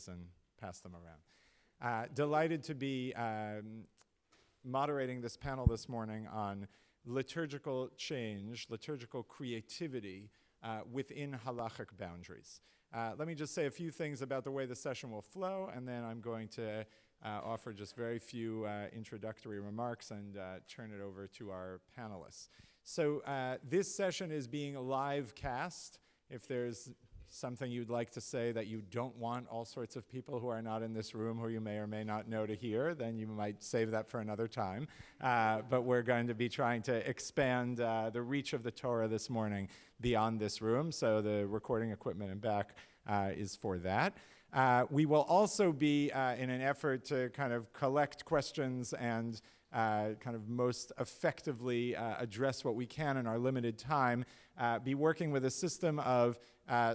quiz and pass them around. Delighted to be moderating this panel this morning on liturgical change, liturgical creativity within Halakhic boundaries. Let me just say a few things about the way the session will flow, and then I'm going to offer just very few introductory remarks and turn it over to our panelists. So this session is being live cast. If there's something you'd like to say that you don't want all sorts of people who are not in this room who you may or may not know to hear, then you might save that for another time. But we're going to be trying to expand the reach of the Torah this morning beyond this room, so the recording equipment in back is for that. We will also be, in an effort to kind of collect questions and kind of most effectively address what we can in our limited time, be working with a system of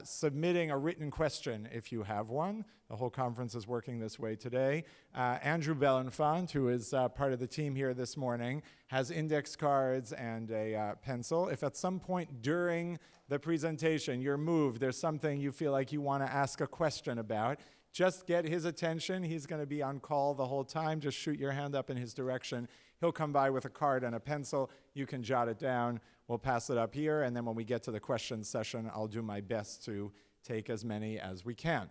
submitting a written question if you have one. The whole conference is working this way today. Andrew Belenfant, who is part of the team here this morning, has index cards and a pencil. If at some point during the presentation you're moved, there's something you feel like you want to ask a question about, just get his attention. He's going to be on call the whole time. Just shoot your hand up in his direction. He'll come by with a card and a pencil. You can jot it down. We'll pass it up here, and then when we get to the question session, I'll do my best to take as many as we can.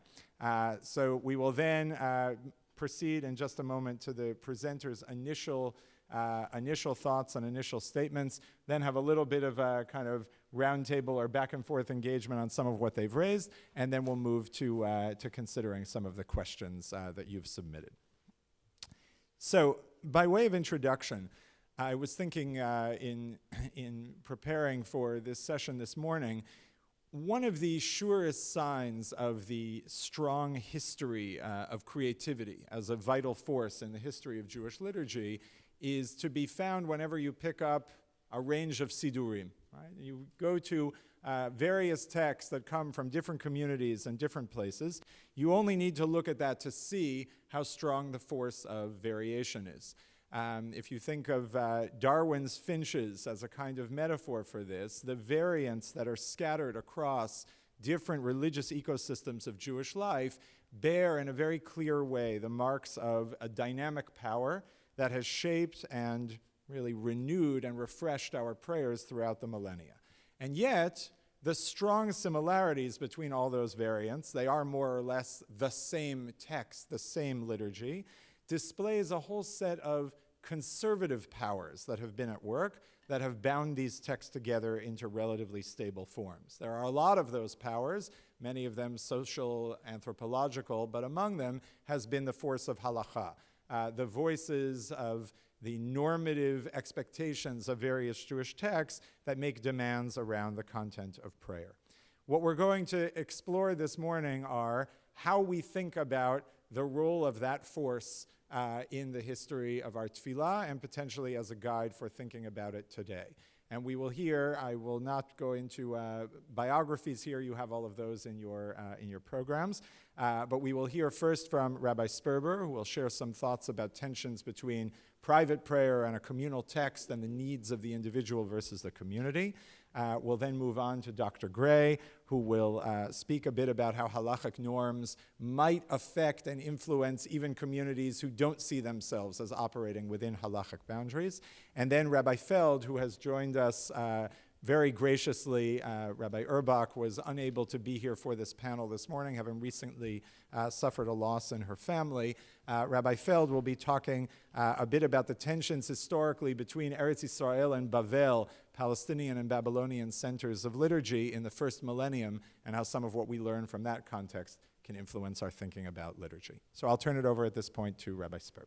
So we will then proceed in just a moment to the presenter's initial thoughts and initial statements, then have a little bit of a kind of roundtable or back and forth engagement on some of what they've raised, and then we'll move to considering some of the questions that you've submitted. So by way of introduction, I was thinking in preparing for this session this morning, one of the surest signs of the strong history of creativity as a vital force in the history of Jewish liturgy is to be found whenever you pick up a range of sidurim. Right? You go to various texts that come from different communities and different places. You only need to look at that to see how strong the force of variation is. If you think of Darwin's finches as a kind of metaphor for this, the variants that are scattered across different religious ecosystems of Jewish life bear in a very clear way the marks of a dynamic power that has shaped and really renewed and refreshed our prayers throughout the millennia. And yet, the strong similarities between all those variants, they are more or less the same text, the same liturgy, displays a whole set of conservative powers that have been at work that have bound these texts together into relatively stable forms. There are a lot of those powers, many of them social, anthropological, but among them has been the force of halakha, the voices of the normative expectations of various Jewish texts that make demands around the content of prayer. What we're going to explore this morning are how we think about the role of that force in the history of our tefillah and potentially as a guide for thinking about it today. And we will hear, I will not go into biographies here, you have all of those in your programs, but we will hear first from Rabbi Sperber, who will share some thoughts about tensions between private prayer and a communal text and the needs of the individual versus the community. We'll then move on to Dr. Gray, who will speak a bit about how halachic norms might affect and influence even communities who don't see themselves as operating within halachic boundaries. And then Rabbi Feld, who has joined us very graciously. Rabbi Uhrbach was unable to be here for this panel this morning, having recently suffered a loss in her family. Rabbi Feld will be talking a bit about the tensions historically between Eretz Yisrael and Bavel, Palestinian and Babylonian centers of liturgy in the first millennium, and how some of what we learn from that context can influence our thinking about liturgy. So I'll turn it over at this point to Rabbi Sperber.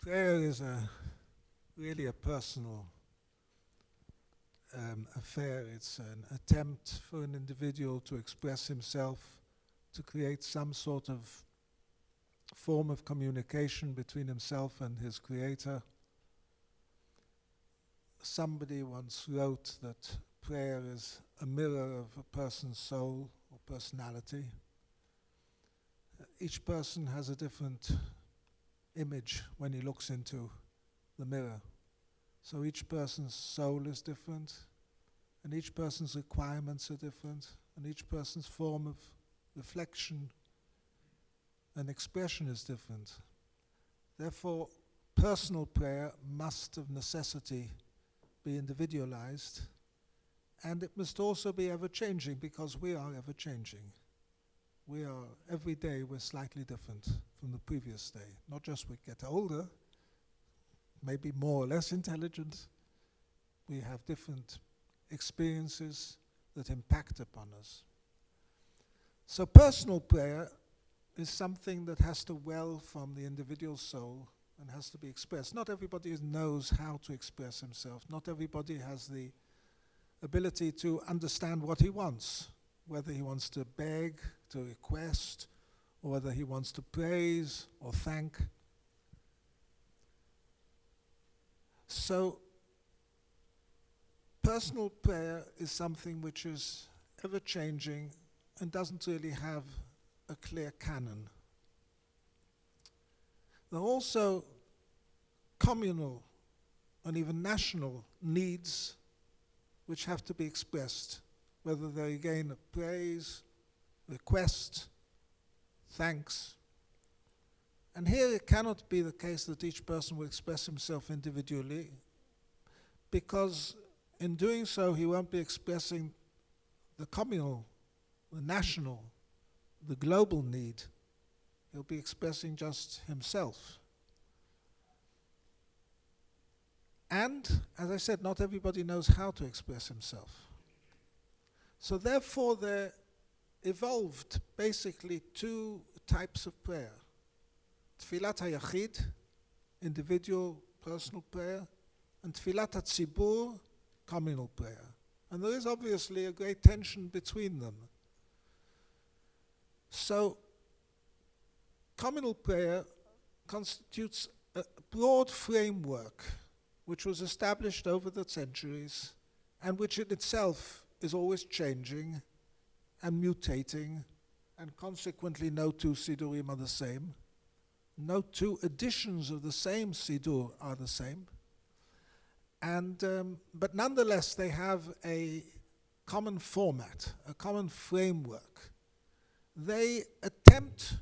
Prayer is really a personal affair. It's an attempt for an individual to express himself, to create some sort of form of communication between himself and his creator. Somebody once wrote that prayer is a mirror of a person's soul or personality. Each person has a different image when he looks into the mirror. So each person's soul is different, and each person's requirements are different, and each person's form of reflection and expression is different. Therefore, personal prayer must of necessity be individualized, and it must also be ever-changing, because we are ever-changing. Every day we're slightly different from the previous day. Not just we get older, maybe more or less intelligent, we have different experiences that impact upon us. So personal prayer is something that has to well from the individual soul and has to be expressed. Not everybody knows how to express himself. Not everybody has the ability to understand what he wants, whether he wants to beg, to request, or whether he wants to praise or thank. So personal prayer is something which is ever-changing and doesn't really have a clear canon. There are also communal and even national needs which have to be expressed, whether they're again praise, request, thanks. And here it cannot be the case that each person will express himself individually, because in doing so he won't be expressing the communal, the national, the global need. He'll be expressing just himself. And, as I said, not everybody knows how to express himself. So therefore there evolved basically two types of prayer. Tfilat hayachid, individual, personal prayer, and Tfilat hatzibur, communal prayer. And there is obviously a great tension between them. So communal prayer constitutes a broad framework which was established over the centuries and which in itself is always changing and mutating, and consequently no two Sidurim are the same. No two editions of the same Sidur are the same. And but nonetheless they have a common format, a common framework. They attempt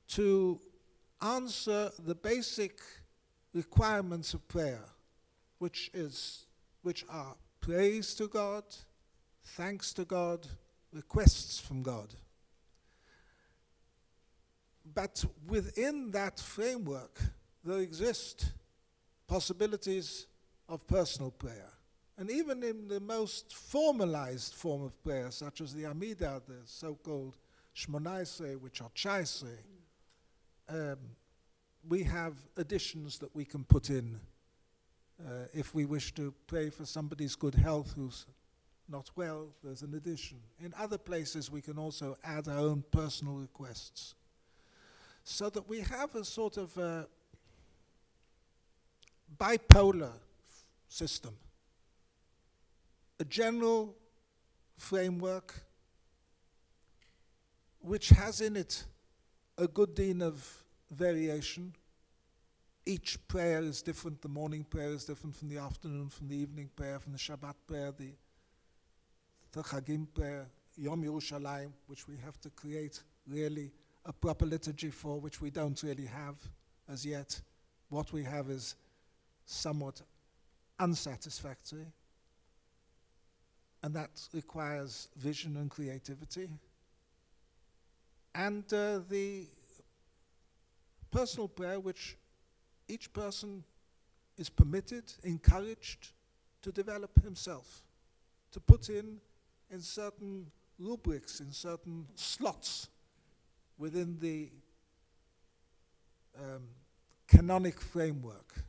to answer the basic requirements of prayer, which are praise to God, thanks to God, requests from God. But within that framework, there exist possibilities of personal prayer. And even in the most formalized form of prayer, such as the Amidah, the so-called Shmonai Esrei, which are Chai Esrei, we have additions that we can put in if we wish to pray for somebody's good health who's not well. There's an addition. In other places we can also add our own personal requests, so that we have a sort of bipolar system, a general framework which has in it a good deal of variation. Each prayer is different. The morning prayer is different from the afternoon, from the evening prayer, from the Shabbat prayer, the Chagim prayer, Yom Yerushalayim, which we have to create really a proper liturgy for, which we don't really have as yet. What we have is somewhat unsatisfactory, and that requires vision and creativity. And the personal prayer, which each person is permitted, encouraged to develop himself, to put in certain rubrics, in certain slots within the canonic framework.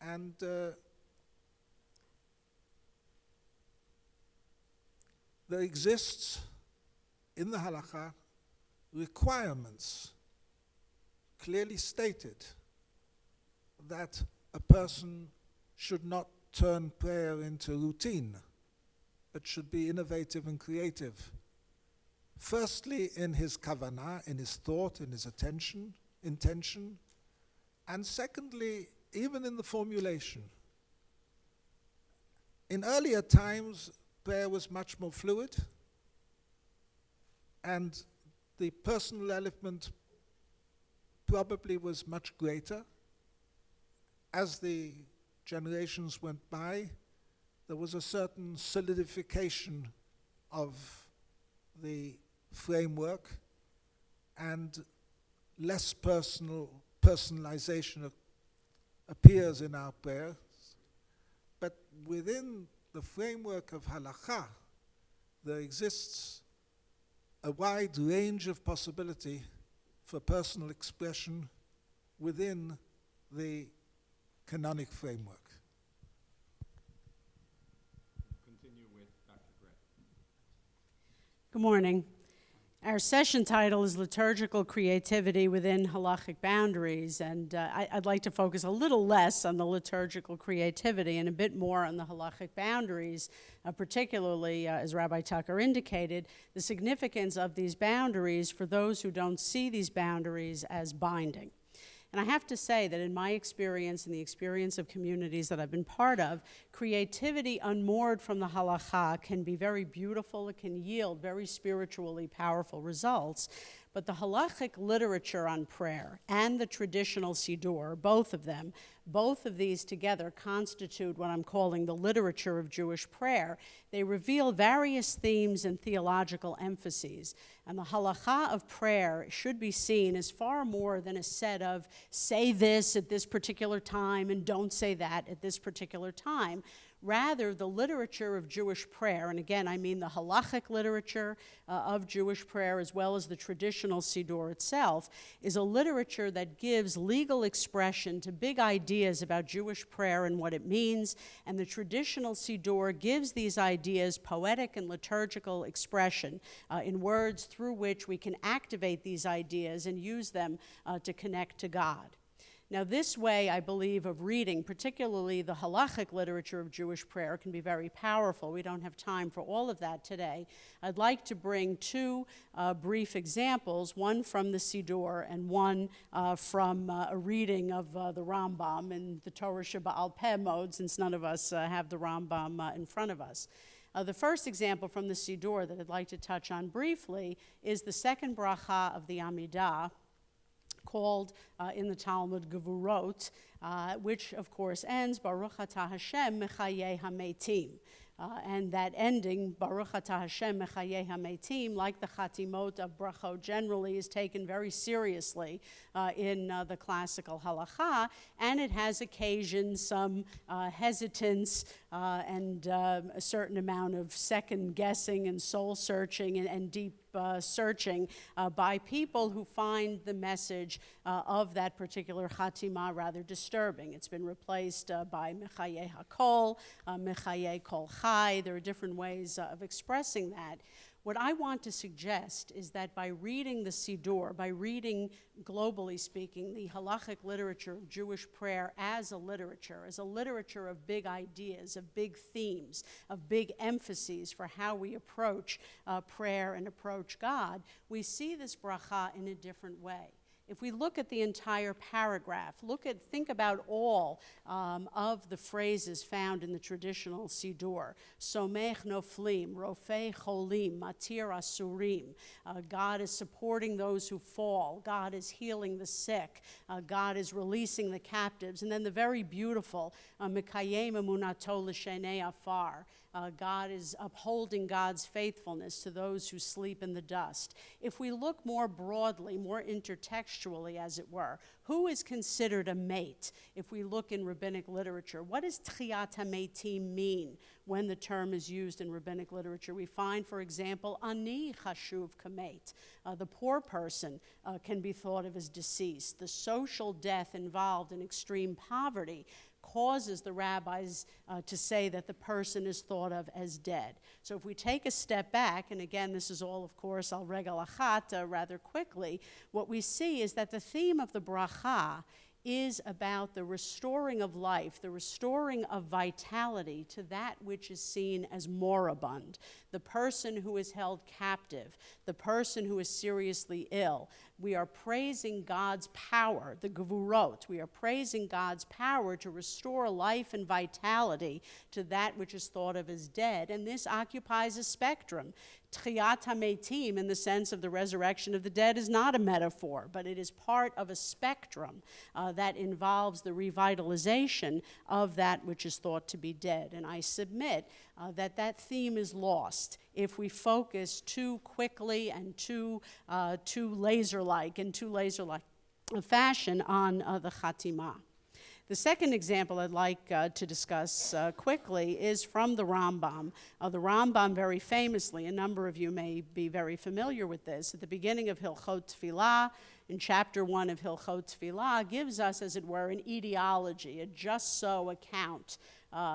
And there exists in the halakha requirements clearly stated that a person should not turn prayer into routine, but should be innovative and creative. Firstly, in his kavanah, in his thought, in his intention, and secondly, even in the formulation. In earlier times, prayer was much more fluid, and the personal element probably was much greater. As the generations went by, there was a certain solidification of the framework, and less personalization appears in our prayers. But within the framework of halakha, there exists a wide range of possibility for personal expression within the canonic framework. Continue with Dr. Gray. Good morning. Our session title is Liturgical Creativity Within Halakhic Boundaries, and I'd like to focus a little less on the liturgical creativity and a bit more on the halakhic boundaries, particularly, as Rabbi Tucker indicated, the significance of these boundaries for those who don't see these boundaries as binding. And I have to say that in my experience and the experience of communities that I've been part of, creativity unmoored from the halakha can be very beautiful. It can yield very spiritually powerful results. But the halakhic literature on prayer and the traditional siddur, both of these together constitute what I'm calling the literature of Jewish prayer. They reveal various themes and theological emphases. And the halakha of prayer should be seen as far more than a set of say this at this particular time and don't say that at this particular time. Rather, the literature of Jewish prayer, and again, I mean the halakhic literature of Jewish prayer as well as the traditional siddur itself, is a literature that gives legal expression to big ideas about Jewish prayer and what it means, and the traditional siddur gives these ideas poetic and liturgical expression in words through which we can activate these ideas and use them to connect to God. Now, this way, I believe, of reading, particularly the halakhic literature of Jewish prayer, can be very powerful. We don't have time for all of that today. I'd like to bring two brief examples, one from the Siddur and one from a reading of the Rambam in the Torah Sheba'al Peh mode, since none of us have the Rambam in front of us. The first example from the Siddur that I'd like to touch on briefly is the second bracha of the Amidah, called in the Talmud Gevurot, which of course ends Baruch Atah Hashem Mechayei HaMeitim. And that ending, Baruch Atah Hashem Mechayei HaMeitim, like the Chatimot of Brachot generally, is taken very seriously in the classical halakha, and it has occasioned some hesitance and a certain amount of second guessing and soul searching and deep searching by people who find the message of that particular Chatimah rather disturbing. It's been replaced by Mechayei HaKol, Mechayei Kol Chai. There are different ways of expressing that. What I want to suggest is that by reading the Siddur, by reading, globally speaking, the halakhic literature of Jewish prayer as a literature of big ideas, of big themes, of big emphases for how we approach prayer and approach God, we see this bracha in a different way. If we look at the entire paragraph, think about all of the phrases found in the traditional Siddur. Somech noflim, rofei cholim, matir asurim. God is supporting those who fall. God is healing the sick. God is releasing the captives. And then the very beautiful, Mekayem emunato l'shenei afar. God is upholding God's faithfulness to those who sleep in the dust. If we look more broadly, more intertextually, as it were, who is considered a mate? If we look in rabbinic literature, what does Tchiyat HaMeitim mean when the term is used in rabbinic literature? We find, for example, Ani Chashuv Kameit. The poor person can be thought of as deceased. The social death involved in extreme poverty causes the rabbis to say that the person is thought of as dead. So if we take a step back, and again, this is all, of course, al regel achat, rather quickly, what we see is that the theme of the bracha is about the restoring of life, the restoring of vitality to that which is seen as moribund, the person who is held captive, the person who is seriously ill. We are praising God's power, the gevurot. We are praising God's power to restore life and vitality to that which is thought of as dead, and this occupies a spectrum. Tchiyat HaMetim, in the sense of the resurrection of the dead, is not a metaphor, but it is part of a spectrum that involves the revitalization of that which is thought to be dead. And I submit that theme is lost if we focus too quickly and too laser-like fashion on the Chatimah. The second example I'd like to discuss quickly is from the Rambam. The Rambam, very famously, a number of you may be very familiar with this, at the beginning of Hilchot Tefillah, in chapter 1 of Hilchot Tefillah, gives us, as it were, an etiology, a just-so account,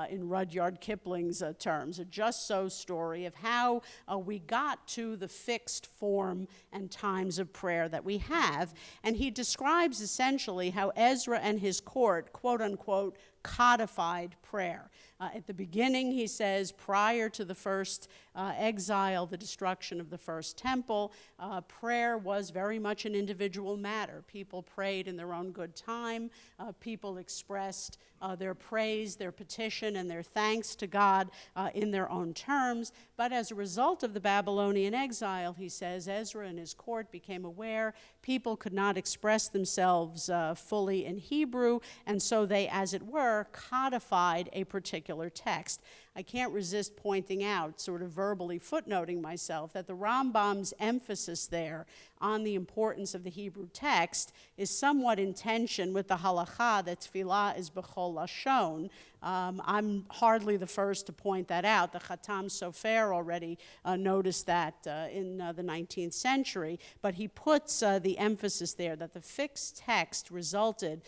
in Rudyard Kipling's terms, a just-so story of how we got to the fixed form and times of prayer that we have. And he describes essentially how Ezra and his court, quote-unquote, codified prayer. At the beginning, he says, prior to the first exile, the destruction of the first temple, prayer was very much an individual matter. People prayed in their own good time. People expressed their praise, their petition, and their thanks to God in their own terms. But as a result of the Babylonian exile, he says, Ezra and his court became aware people could not express themselves fully in Hebrew, and so they, as it were, codified a particular text. I can't resist pointing out, sort of verbally footnoting myself, that the Rambam's emphasis there on the importance of the Hebrew text is somewhat in tension with the halakha that tefillah is b'chol lashon. I'm hardly the first to point that out. The Khatam Sofer already noticed that in the 19th century, but he puts the emphasis there that the fixed text resulted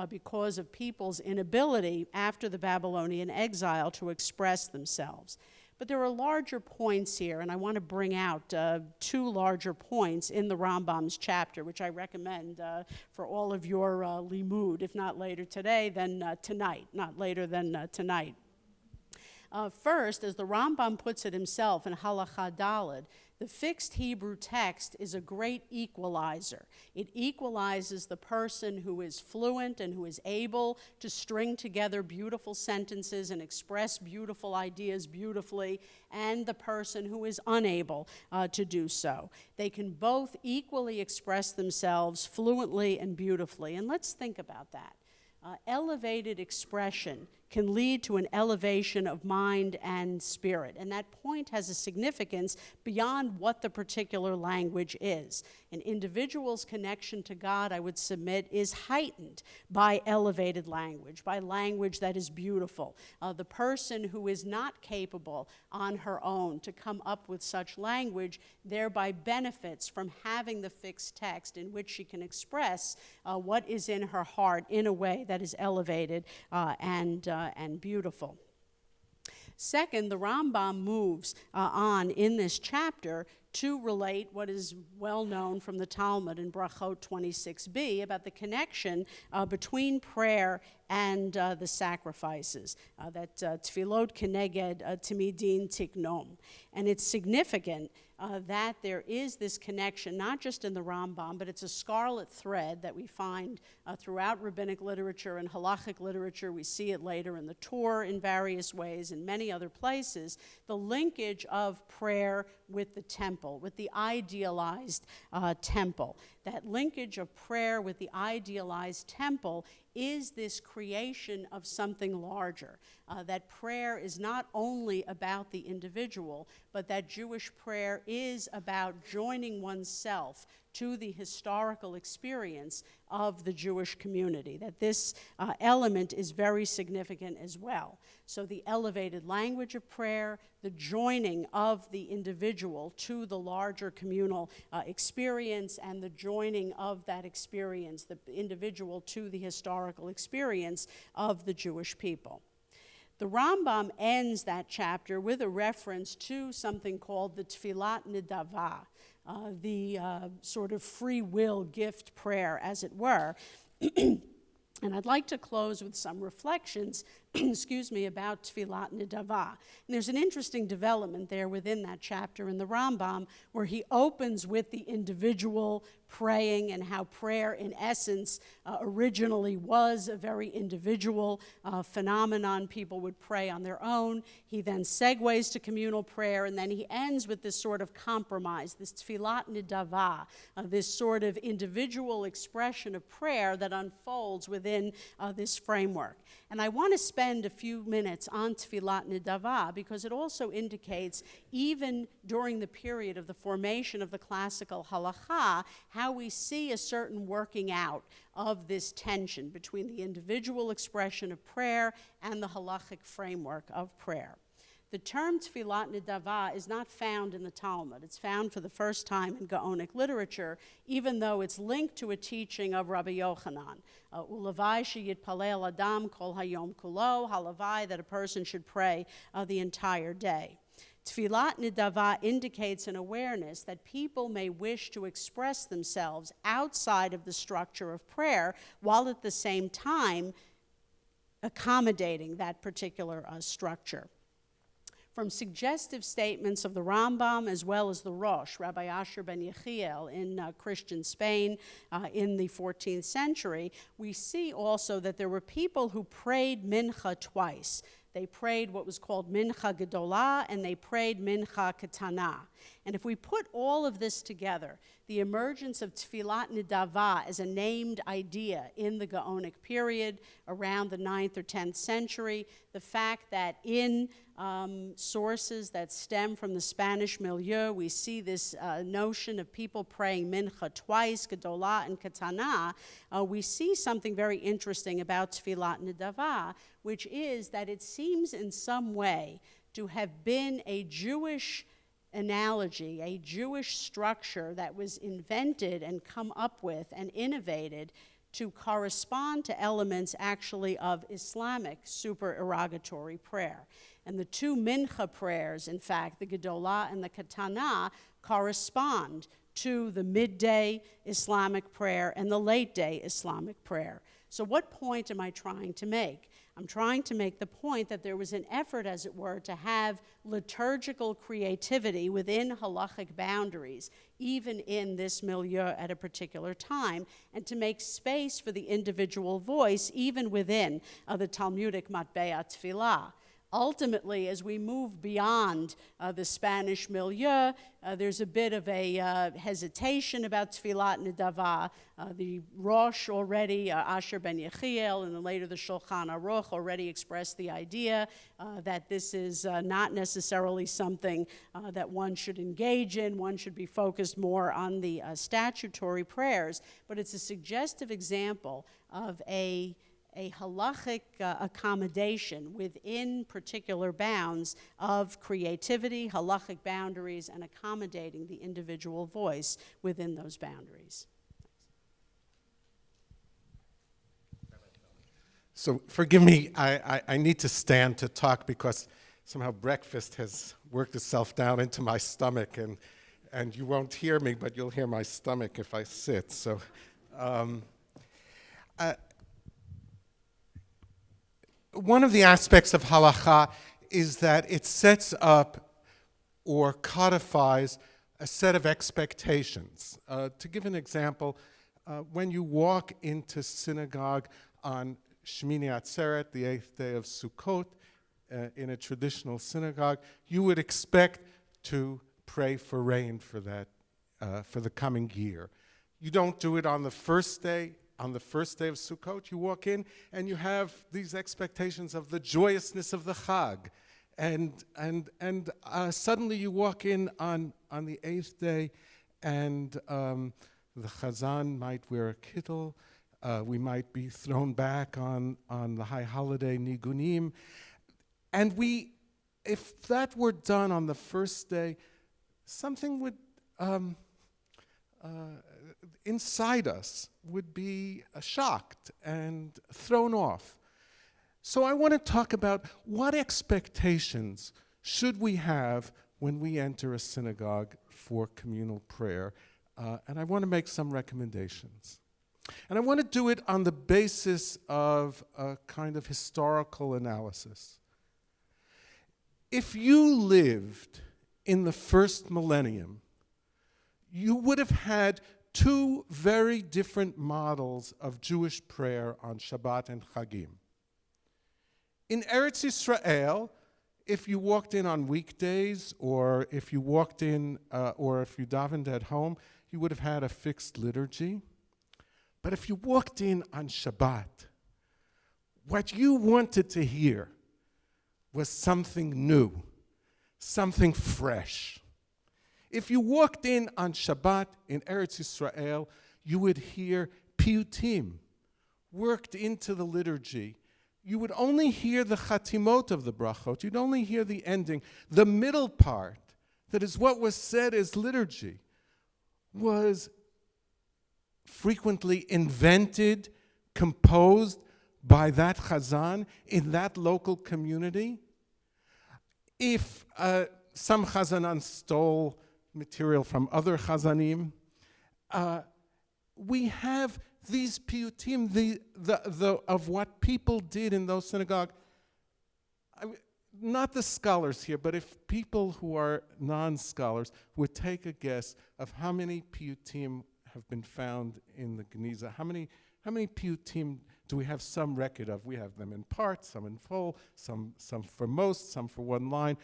because of people's inability after the Babylonian exile to express themselves. But there are larger points here, and I want to bring out two larger points in the Rambam's chapter, which I recommend for all of your limud, if not later today, then tonight, not later than tonight. First, as the Rambam puts it himself in Halakha Daled, the fixed Hebrew text is a great equalizer. It equalizes the person who is fluent and who is able to string together beautiful sentences and express beautiful ideas beautifully, and the person who is unable to do so. They can both equally express themselves fluently and beautifully. And let's think about that. Elevated expression can lead to an elevation of mind and spirit. And that point has a significance beyond what the particular language is. An individual's connection to God, I would submit, is heightened by elevated language, by language that is beautiful. The person who is not capable on her own to come up with such language thereby benefits from having the fixed text in which she can express what is in her heart in a way that is elevated and beautiful. Second, the Rambam moves on in this chapter to relate what is well known from the Talmud in Brachot 26b about the connection between prayer and the sacrifices, that tefillot keneged timidin tiknom. And it's significant that there is this connection, not just in the Rambam, but it's a scarlet thread that we find throughout rabbinic literature and halakhic literature. We see it later in the Torah in various ways, in many other places, the linkage of prayer with the temple, with the idealized temple. That linkage of prayer with the idealized temple is this creation of something larger, that prayer is not only about the individual, but that Jewish prayer is about joining oneself to the historical experience of the Jewish community, that this element is very significant as well. So the elevated language of prayer, the joining of the individual to the larger communal experience, and the joining of that experience, the individual to the historical experience of the Jewish people. The Rambam ends that chapter with a reference to something called the Tfilat Nidava, the sort of free will gift prayer, as it were. And I'd like to close with some reflections, excuse me, about Tfilat Nidava. And there's an interesting development there within that chapter in the Rambam where he opens with the individual praying and how prayer, in essence, originally was a very individual phenomenon. People would pray on their own. He then segues to communal prayer, and then he ends with this sort of compromise, this Tfilat Nidava, this sort of individual expression of prayer that unfolds within this framework. And I want to spend a few minutes on Tfilat Nidava because it also indicates, even during the period of the formation of the classical halakha, how we see a certain working out of this tension between the individual expression of prayer and the halakhic framework of prayer. The term Tfilat Nidava is not found in the Talmud. It's found for the first time in Gaonic literature, even though it's linked to a teaching of Rabbi Yochanan. Ulavai sheyitpalel adam kol hayom kulo, halavai, that a person should pray the entire day. Tfilat Nidava indicates an awareness that people may wish to express themselves outside of the structure of prayer, while at the same time accommodating that particular structure. From suggestive statements of the Rambam as well as the Rosh, Rabbi Asher ben Yechiel in Christian Spain in the 14th century, we see also that there were people who prayed mincha twice. They prayed what was called mincha gedolah, and they prayed mincha ketana. And if we put all of this together, the emergence of Tfilat Nidava as a named idea in the Gaonic period around the 9th or 10th century, the fact that in sources that stem from the Spanish milieu, we see this notion of people praying mincha twice, gedolah and ketana, we see something very interesting about Tfilat Nidava, which is that it seems in some way to have been a Jewish analogy, a Jewish structure that was invented and come up with and innovated to correspond to elements actually of Islamic supererogatory prayer. And the two mincha prayers, in fact, the gedolah and the ketana, correspond to the midday Islamic prayer and the late day Islamic prayer. So what point am I trying to make? I'm trying to make the point that there was an effort, as it were, to have liturgical creativity within halachic boundaries, even in this milieu at a particular time, and to make space for the individual voice, even within the Talmudic matbea tefillah. Ultimately, as we move beyond the Spanish milieu, there's a bit of a hesitation about Tfilat Nidava. The Rosh already, Asher ben Yechiel, and then later the Shulchan Aruch already expressed the idea that this is not necessarily something that one should engage in. One should be focused more on the statutory prayers. But it's a suggestive example of a halachic accommodation within particular bounds of creativity, halachic boundaries, and accommodating the individual voice within those boundaries. So forgive me, I need to stand to talk because somehow breakfast has worked itself down into my stomach, and you won't hear me, but you'll hear my stomach if I sit. So. One of the aspects of halakha is that it sets up or codifies a set of expectations. To give an example, when you walk into synagogue on Shmini Atzeret, the 8th day of Sukkot, in a traditional synagogue, you would expect to pray for rain for that, for the coming year. You don't do it on the first day. On the first day of Sukkot, you walk in and you have these expectations of the joyousness of the Chag. And suddenly you walk in on the 8th day and the Chazan might wear a kittel. We might be thrown back on the high holiday Nigunim. And if that were done on the first day, something would inside us would be shocked and thrown off. So I want to talk about what expectations should we have when we enter a synagogue for communal prayer, and I want to make some recommendations. And I want to do it on the basis of a kind of historical analysis. If you lived in the first millennium, you would have had two very different models of Jewish prayer on Shabbat and Chagim. In Eretz Yisrael, if you walked in on weekdays, or if you walked in, or if you davened at home, you would have had a fixed liturgy. But if you walked in on Shabbat, what you wanted to hear was something new, something fresh. If you walked in on Shabbat in Eretz Yisrael, you would hear piyutim worked into the liturgy. You would only hear the chatimot of the brachot. You'd only hear the ending. The middle part, that is what was said as liturgy, was frequently invented, composed by that chazan in that local community. If some chazanan stole material from other chazanim, we have these piyutim of what people did in those synagogues. Not the scholars here, but if people who are non-scholars would take a guess of how many piyutim have been found in the Geniza, how many piyutim do we have some record of? We have them in part, some in full, some for most, some for one line.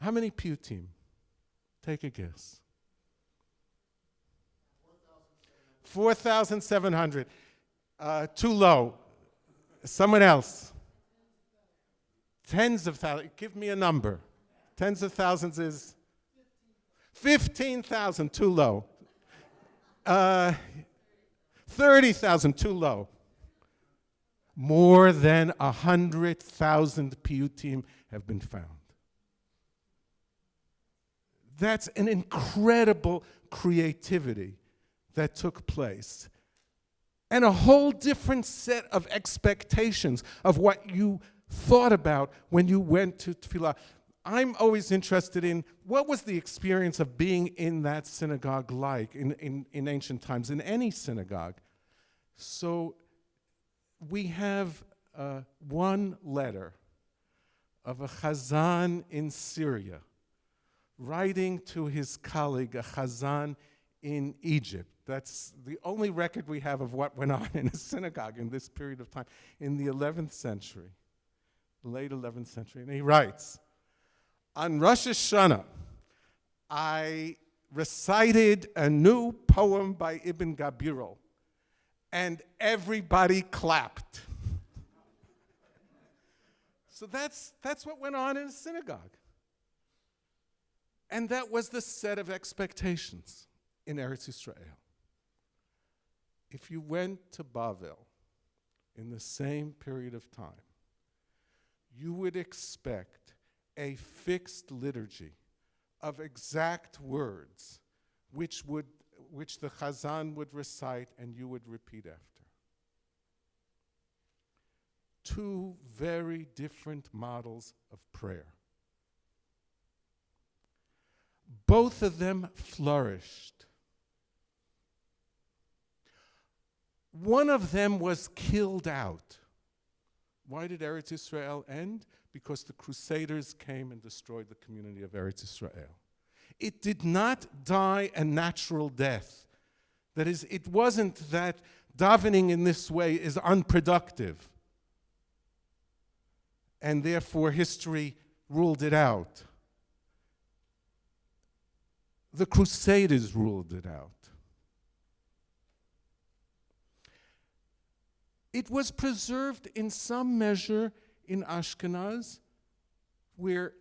How many piyutim? Take a guess. 4,700. Too low. Someone else. Tens of thousands. Give me a number. Tens of thousands is 15,000. Too low. 30,000. Too low. More than 100,000 piyutim have been found. That's an incredible creativity that took place. And a whole different set of expectations of what you thought about when you went to tefillah. I'm always interested in what was the experience of being in that synagogue like in ancient times, in any synagogue. So we have one letter of a chazan in Syria writing to his colleague, a chazan in Egypt. That's the only record we have of what went on in a synagogue in this period of time, in the 11th century, late 11th century. And he writes, on Rosh Hashanah, I recited a new poem by Ibn Gabirol, and everybody clapped. So that's what went on in a synagogue. And that was the set of expectations in Eretz Yisrael. If you went to Bavel in the same period of time, you would expect a fixed liturgy of exact words which the chazan would recite and you would repeat after. Two very different models of prayer. Both of them flourished. One of them was killed out. Why did Eretz Yisrael end? Because the Crusaders came and destroyed the community of Eretz Yisrael. It did not die a natural death. That is, it wasn't that davening in this way is unproductive, and therefore history ruled it out. The Crusaders ruled it out. It was preserved in some measure in Ashkenaz, where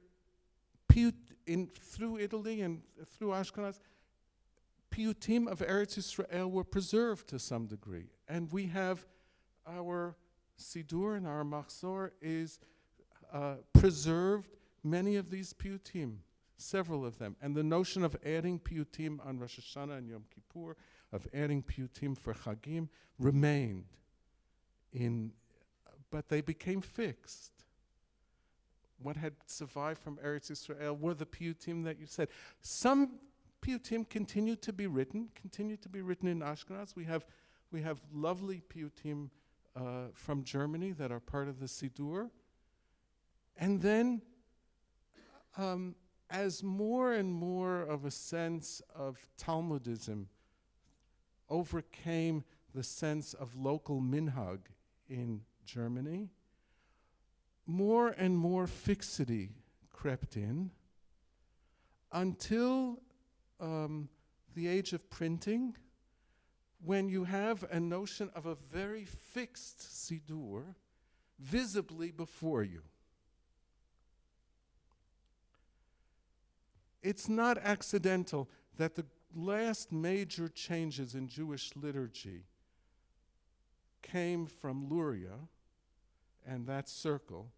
through Italy and through Ashkenaz, piyutim of Eretz Yisrael were preserved to some degree. And we have our Sidur and our Machzor is preserved many of these piyutim, several of them. And the notion of adding piyutim on Rosh Hashanah and Yom Kippur, of adding piyutim for Chagim, remained but they became fixed. What had survived from Eretz Yisrael were the piyutim that you said. Some piyutim continue to be written in Ashkenaz. We have We have lovely piyutim from Germany that are part of the Siddur. And then, as more and more of a sense of Talmudism overcame the sense of local minhag in Germany, more and more fixity crept in until the age of printing, when you have a notion of a very fixed Siddur visibly before you. It's not accidental that the last major changes in Jewish liturgy came from Luria and that circle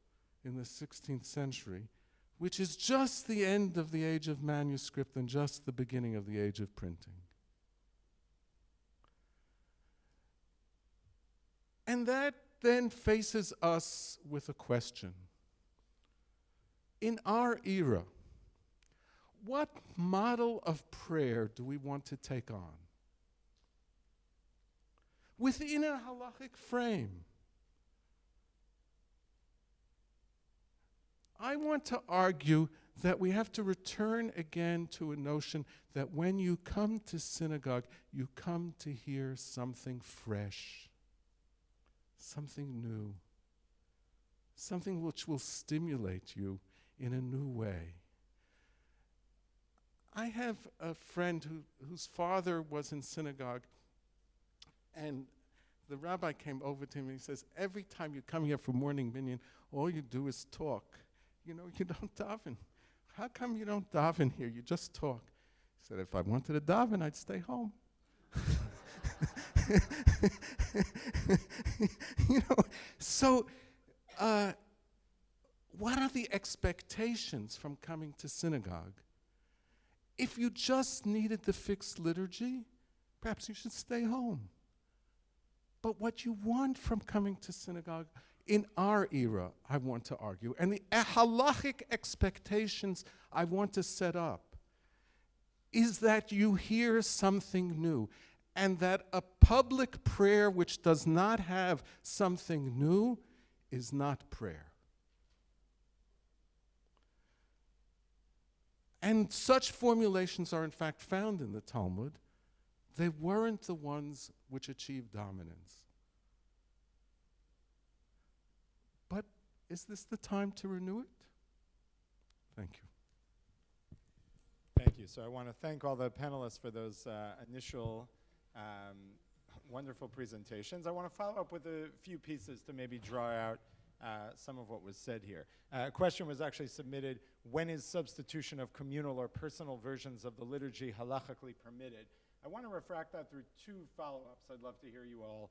in the 16th century, which is just the end of the age of manuscript and just the beginning of the age of printing. And that then faces us with a question. In our era, what model of prayer do we want to take on? Within a halachic frame. I want to argue that we have to return again to a notion that when you come to synagogue, you come to hear something fresh, something new, something which will stimulate you in a new way. I have a friend whose father was in synagogue, and the rabbi came over to him and he says, every time you come here for morning minyan, all you do is talk. You know, you don't daven. How come you don't daven here? You just talk. He said, if I wanted to daven, I'd stay home. You know, so what are the expectations from coming to synagogue? If you just needed the fixed liturgy, perhaps you should stay home. But what you want from coming to synagogue in our era, I want to argue, and the halachic expectations I want to set up, is that you hear something new, and that a public prayer which does not have something new is not prayer. And such formulations are in fact found in the Talmud. They weren't the ones which achieved dominance. But is this the time to renew it? Thank you. Thank you. So I want to thank all the panelists for those initial wonderful presentations. I want to follow up with a few pieces to maybe draw out some of what was said here. A question was actually submitted: when is substitution of communal or personal versions of the liturgy halachically permitted? I want to refract that through two follow-ups I'd love to hear you all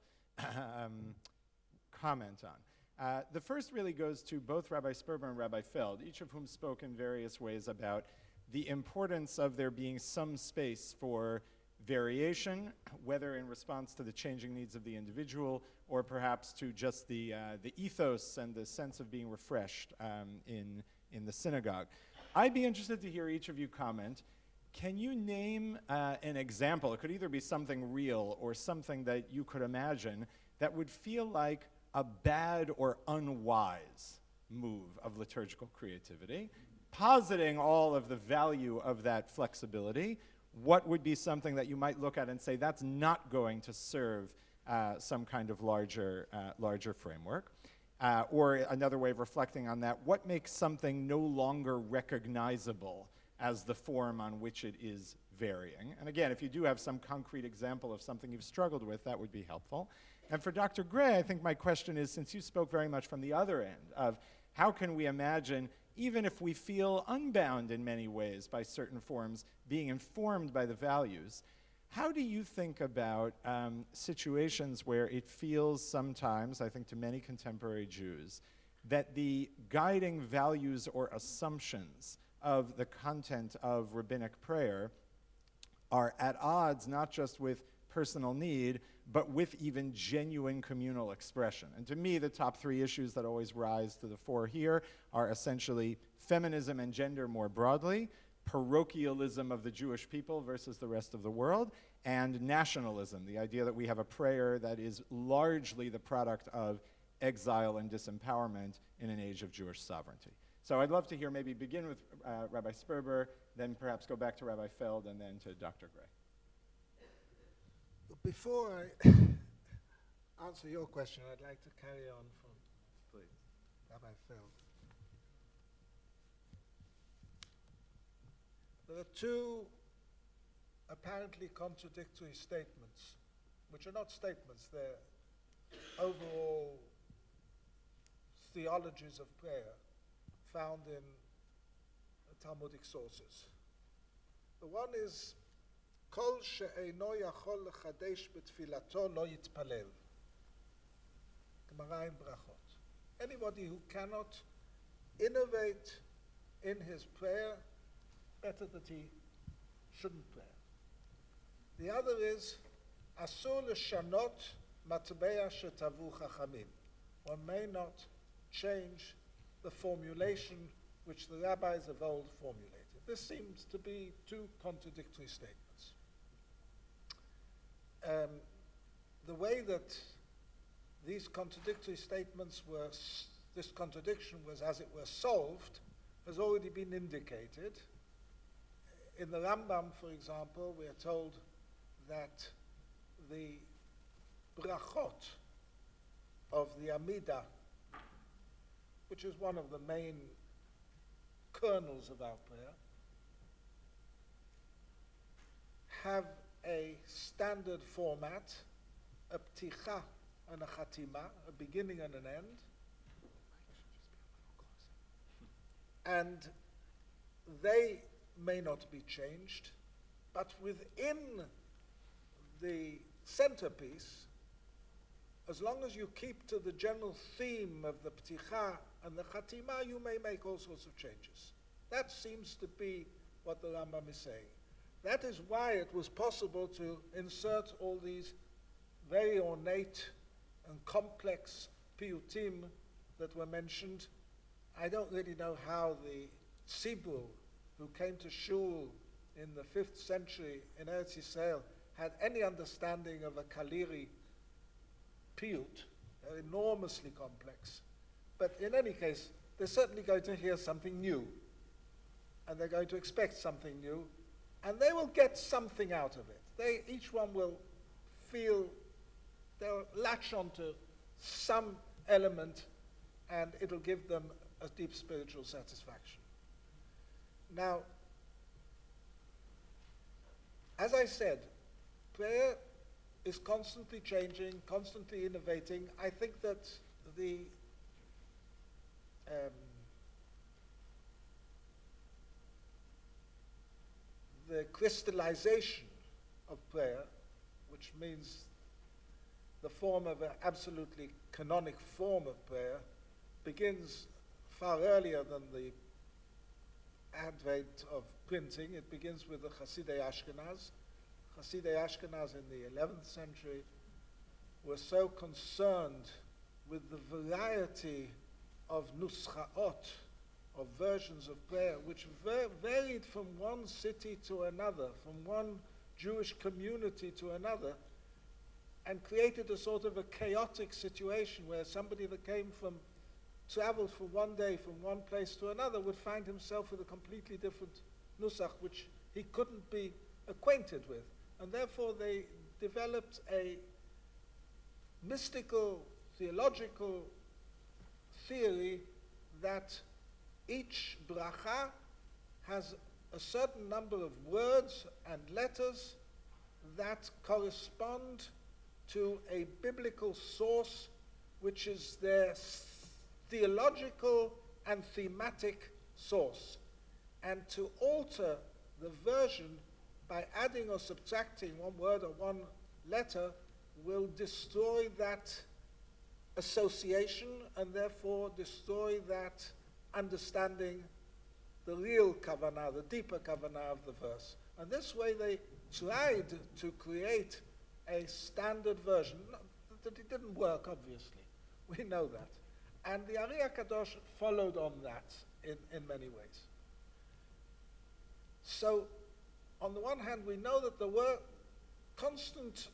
comment on. The first really goes to both Rabbi Sperber and Rabbi Feld, each of whom spoke in various ways about the importance of there being some space for variation, whether in response to the changing needs of the individual or perhaps to just the ethos and the sense of being refreshed in the synagogue. I'd be interested to hear each of you comment. Can you name an example? It could either be something real or something that you could imagine that would feel like a bad or unwise move of liturgical creativity, positing all of the value of that flexibility. What would be something that you might look at and say that's not going to serve some kind of larger framework? Or another way of reflecting on that, what makes something no longer recognizable as the form on which it is varying? And again, if you do have some concrete example of something you've struggled with, that would be helpful. And for Dr. Gray, I think my question is, since you spoke very much from the other end of how can we imagine, even if we feel unbound in many ways by certain forms, being informed by the values, how do you think about situations where it feels sometimes, I think to many contemporary Jews, that the guiding values or assumptions of the content of rabbinic prayer are at odds not just with personal need, but with even genuine communal expression? And to me, the top three issues that always rise to the fore here are essentially feminism and gender more broadly, parochialism of the Jewish people versus the rest of the world, and nationalism, the idea that we have a prayer that is largely the product of exile and disempowerment in an age of Jewish sovereignty. So I'd love to hear, maybe begin with Rabbi Sperber, then perhaps go back to Rabbi Feld, and then to Dr. Gray. Before I answer your question, I'd like to carry on from Rabbi Feld. There are two apparently contradictory statements, which are not statements, they're overall theologies of prayer found in Talmudic sources. The one is, Kol she'eino yachol lechadesh betfilato lo yitpalel. Gemara in Brachot. Anybody who cannot innovate in his prayer, better that he shouldn't pray. The other is, Asur l'shanot matbea shetavu chachamim. One may not change the formulation which the rabbis of old formulated. This seems to be two contradictory statements. The way that these contradictory statements were, this contradiction was, as it were, solved, has already been indicated. In the Rambam, for example, we are told that the brachot of the Amidah, which is one of the main kernels of our prayer, have a standard format, a pticha and a chatima, a beginning and an end. And they may not be changed, but within the centerpiece, as long as you keep to the general theme of the pticha and the chatima, you may make all sorts of changes. That seems to be what the Rambam is saying. That is why it was possible to insert all these very ornate and complex piyutim that were mentioned. I don't really know how the Sibul, who came to Shul in the 5th century in Eretz Yisrael, had any understanding of a Kaliri piyut. They're enormously complex. But in any case, they're certainly going to hear something new. And they're going to expect something new. And they will get something out of it. Each one will feel, they'll latch onto some element, and it'll give them a deep spiritual satisfaction. Now, as I said, prayer is constantly changing, constantly innovating. I think that the crystallization of prayer, which means the form of an absolutely canonic form of prayer, begins far earlier than the advent of printing. It begins with the Hasidei Ashkenaz. Hasidei Ashkenaz in the 11th century were so concerned with the variety of nuschaot, of versions of prayer, which varied from one city to another, from one Jewish community to another, and created a sort of a chaotic situation where somebody that traveled for one day from one place to another would find himself with a completely different nusach, which he couldn't be acquainted with. And therefore they developed a mystical, theological theory that each bracha has a certain number of words and letters that correspond to a biblical source, which is their theological and thematic source. And to alter the version by adding or subtracting one word or one letter will destroy that association and therefore destroy that understanding the real kavanah, the deeper kavanah of the verse. And this way they tried to create a standard version. That it didn't work, obviously. We know that. And the Ari HaKadosh followed on that in many ways. So, on the one hand, we know that there were constant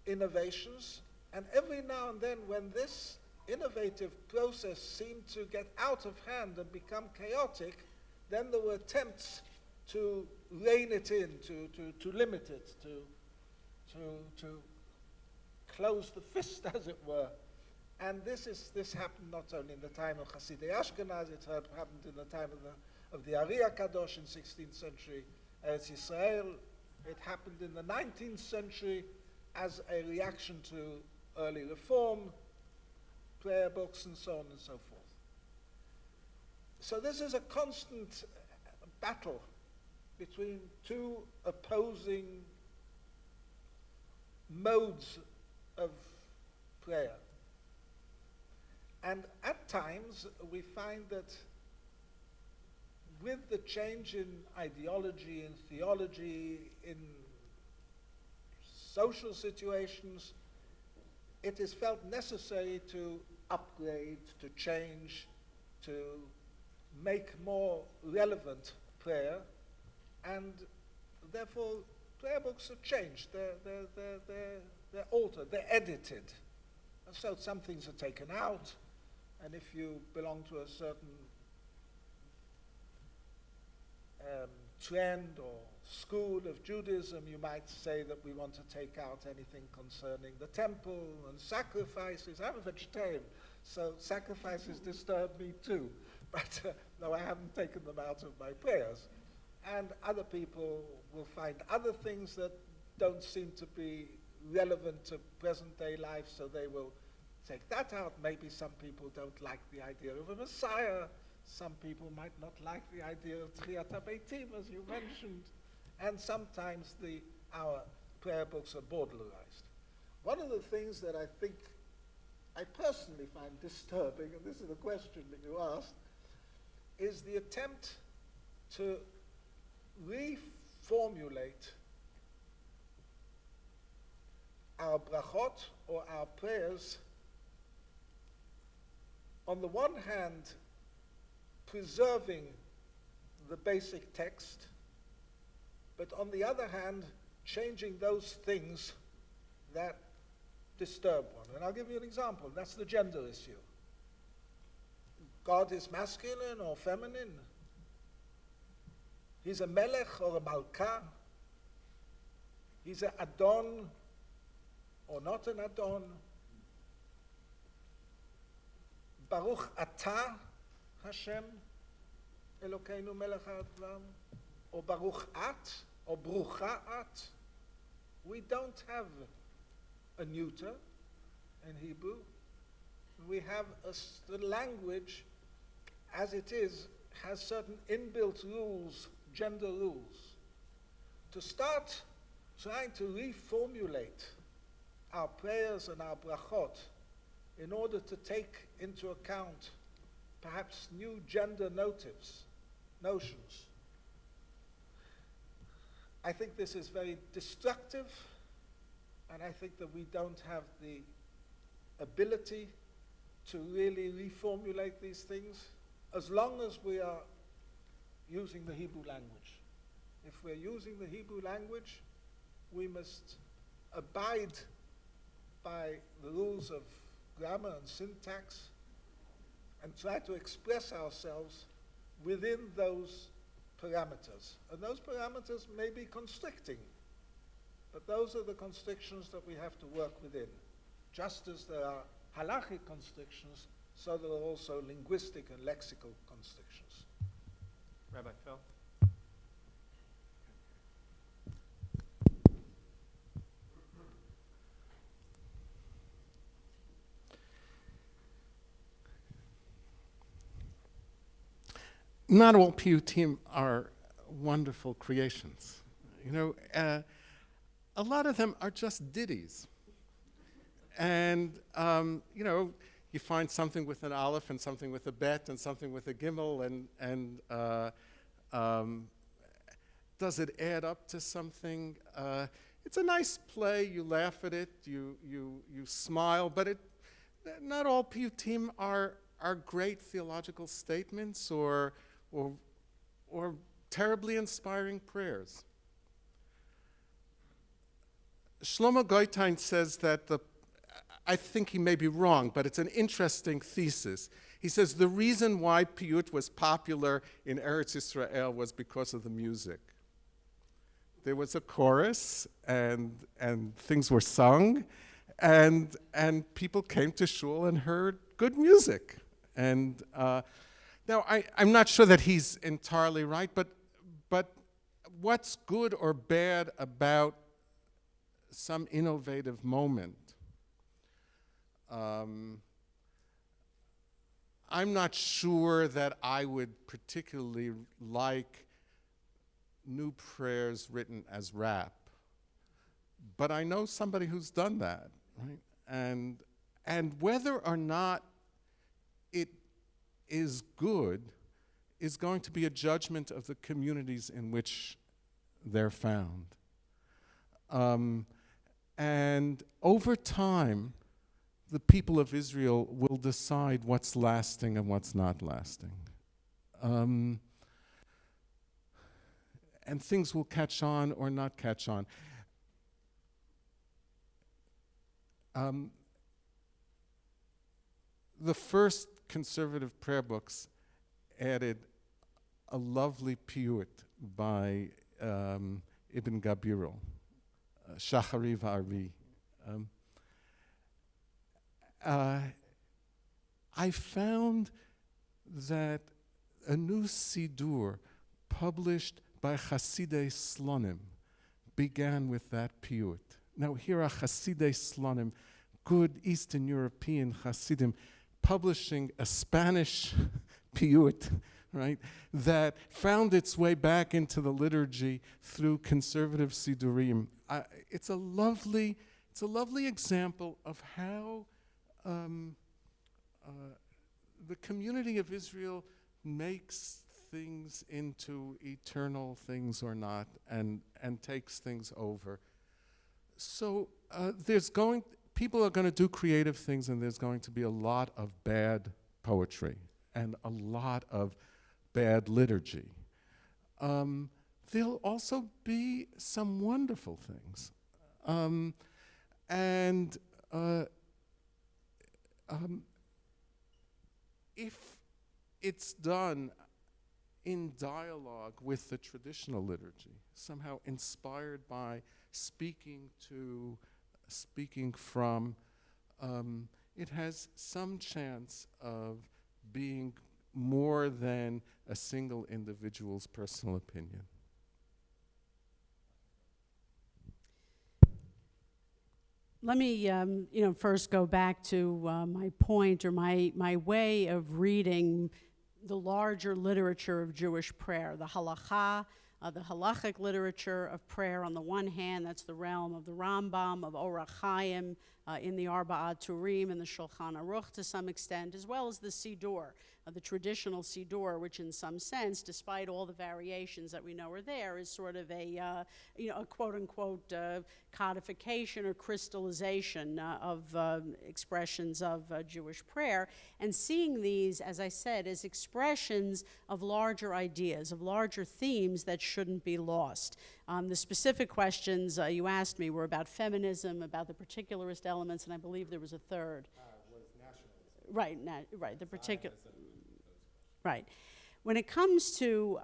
innovations, and every now and then when this innovative process seemed to get out of hand and become chaotic, then there were attempts to rein it in, to limit it, to close the fist, as it were. And this happened not only in the time of Hasidei Ashkenaz, it happened in the time of the Ari HaKadosh in 16th century Eretz Yisrael. It happened in the 19th century as a reaction to early reform, prayer books, and so on and so forth. So this is a constant battle between two opposing modes of prayer. And at times we find that with the change in ideology, in theology, in social situations, it is felt necessary to upgrade, to change, to make more relevant prayer, and therefore prayer books are changed, they're altered, they're edited. And so some things are taken out, and if you belong to a certain trend or school of Judaism, you might say that we want to take out anything concerning the temple and sacrifices. I'm a vegetarian, so sacrifices disturb me too, but no, I haven't taken them out of my prayers. And other people will find other things that don't seem to be relevant to present-day life, so they will take that out. Maybe some people don't like the idea of a Messiah. Some people might not like the idea of Tchiyat HaBeitim, as you mentioned. And sometimes our prayer books are borderalized. One of the things that I personally find disturbing, and this is a question that you asked, is the attempt to reformulate our brachot, or our prayers, on the one hand, preserving the basic text, but on the other hand, changing those things that disturb one. And I'll give you an example. That's the gender issue. God is masculine or feminine. He's a melech or a malka. He's an adon or not an adon. Baruch atah Hashem Elokeinu melech ha'adam, or Baruch at, or Brucha at. We don't have a neuter in Hebrew. We have the language, as it is, has certain inbuilt rules, gender rules. To start trying to reformulate our prayers and our brachot in order to take into account perhaps new gender notions. I think this is very destructive, and I think that we don't have the ability to really reformulate these things as long as we are using the Hebrew language. If we're using the Hebrew language, we must abide by the rules of grammar and syntax and try to express ourselves within those parameters. And those parameters may be constricting, but those are the constrictions that we have to work within. Just as there are Halakhic constrictions, so there are also linguistic and lexical constrictions. Rabbi Feld? Not all piyutim are wonderful creations. You know, a lot of them are just ditties. And, you know, you find something with an aleph and something with a bet and something with a gimel, and does it add up to something? It's a nice play, you laugh at it, you smile, but not all piyutim are great theological statements or terribly inspiring prayers. Shlomo Goitein says that I think he may be wrong, but it's an interesting thesis. He says the reason why piyut was popular in Eretz Yisrael was because of the music. There was a chorus, and things were sung, and people came to shul and heard good music. And now I'm not sure that he's entirely right, but what's good or bad about some innovative moment? I'm not sure that I would particularly like new prayers written as rap, but I know somebody who's done that, right? And whether or not it is good is going to be a judgment of the communities in which they're found. And over time, the people of Israel will decide what's lasting and what's not lasting. And things will catch on or not catch on. The first conservative prayer books added a lovely piyut by Ibn Gabirol, Shachari V'Arvi. I found that a new Sidur published by Hasidei Slonim began with that piyut. Now here are Hasidei Slonim, good Eastern European Hasidim, publishing a Spanish piyut, right, that found its way back into the liturgy through conservative Sidurim. It's a lovely example of how the community of Israel makes things into eternal things or not, and takes things over. So people are going to do creative things, and there's going to be a lot of bad poetry and a lot of bad liturgy. There'll also be some wonderful things. If it's done in dialogue with the traditional liturgy, somehow inspired by speaking from, it has some chance of being more than a single individual's personal opinion. Let me, first go back to my point, or my way of reading the larger literature of Jewish prayer, the halakha, the Halakhic literature of prayer. On the one hand, that's the realm of the Rambam, of Orach Chaim, in the Arba'at Turim and the Shulchan Aruch to some extent, as well as the Sidur, the traditional Sidur, which in some sense, despite all the variations that we know are there, is sort of a quote-unquote codification or crystallization of expressions of Jewish prayer, and seeing these, as I said, as expressions of larger ideas, of larger themes that shouldn't be lost. The specific questions you asked me were about feminism, about the particularist elements, and I believe there was a third. Was nationalism. Right, the particular. Right. When it comes to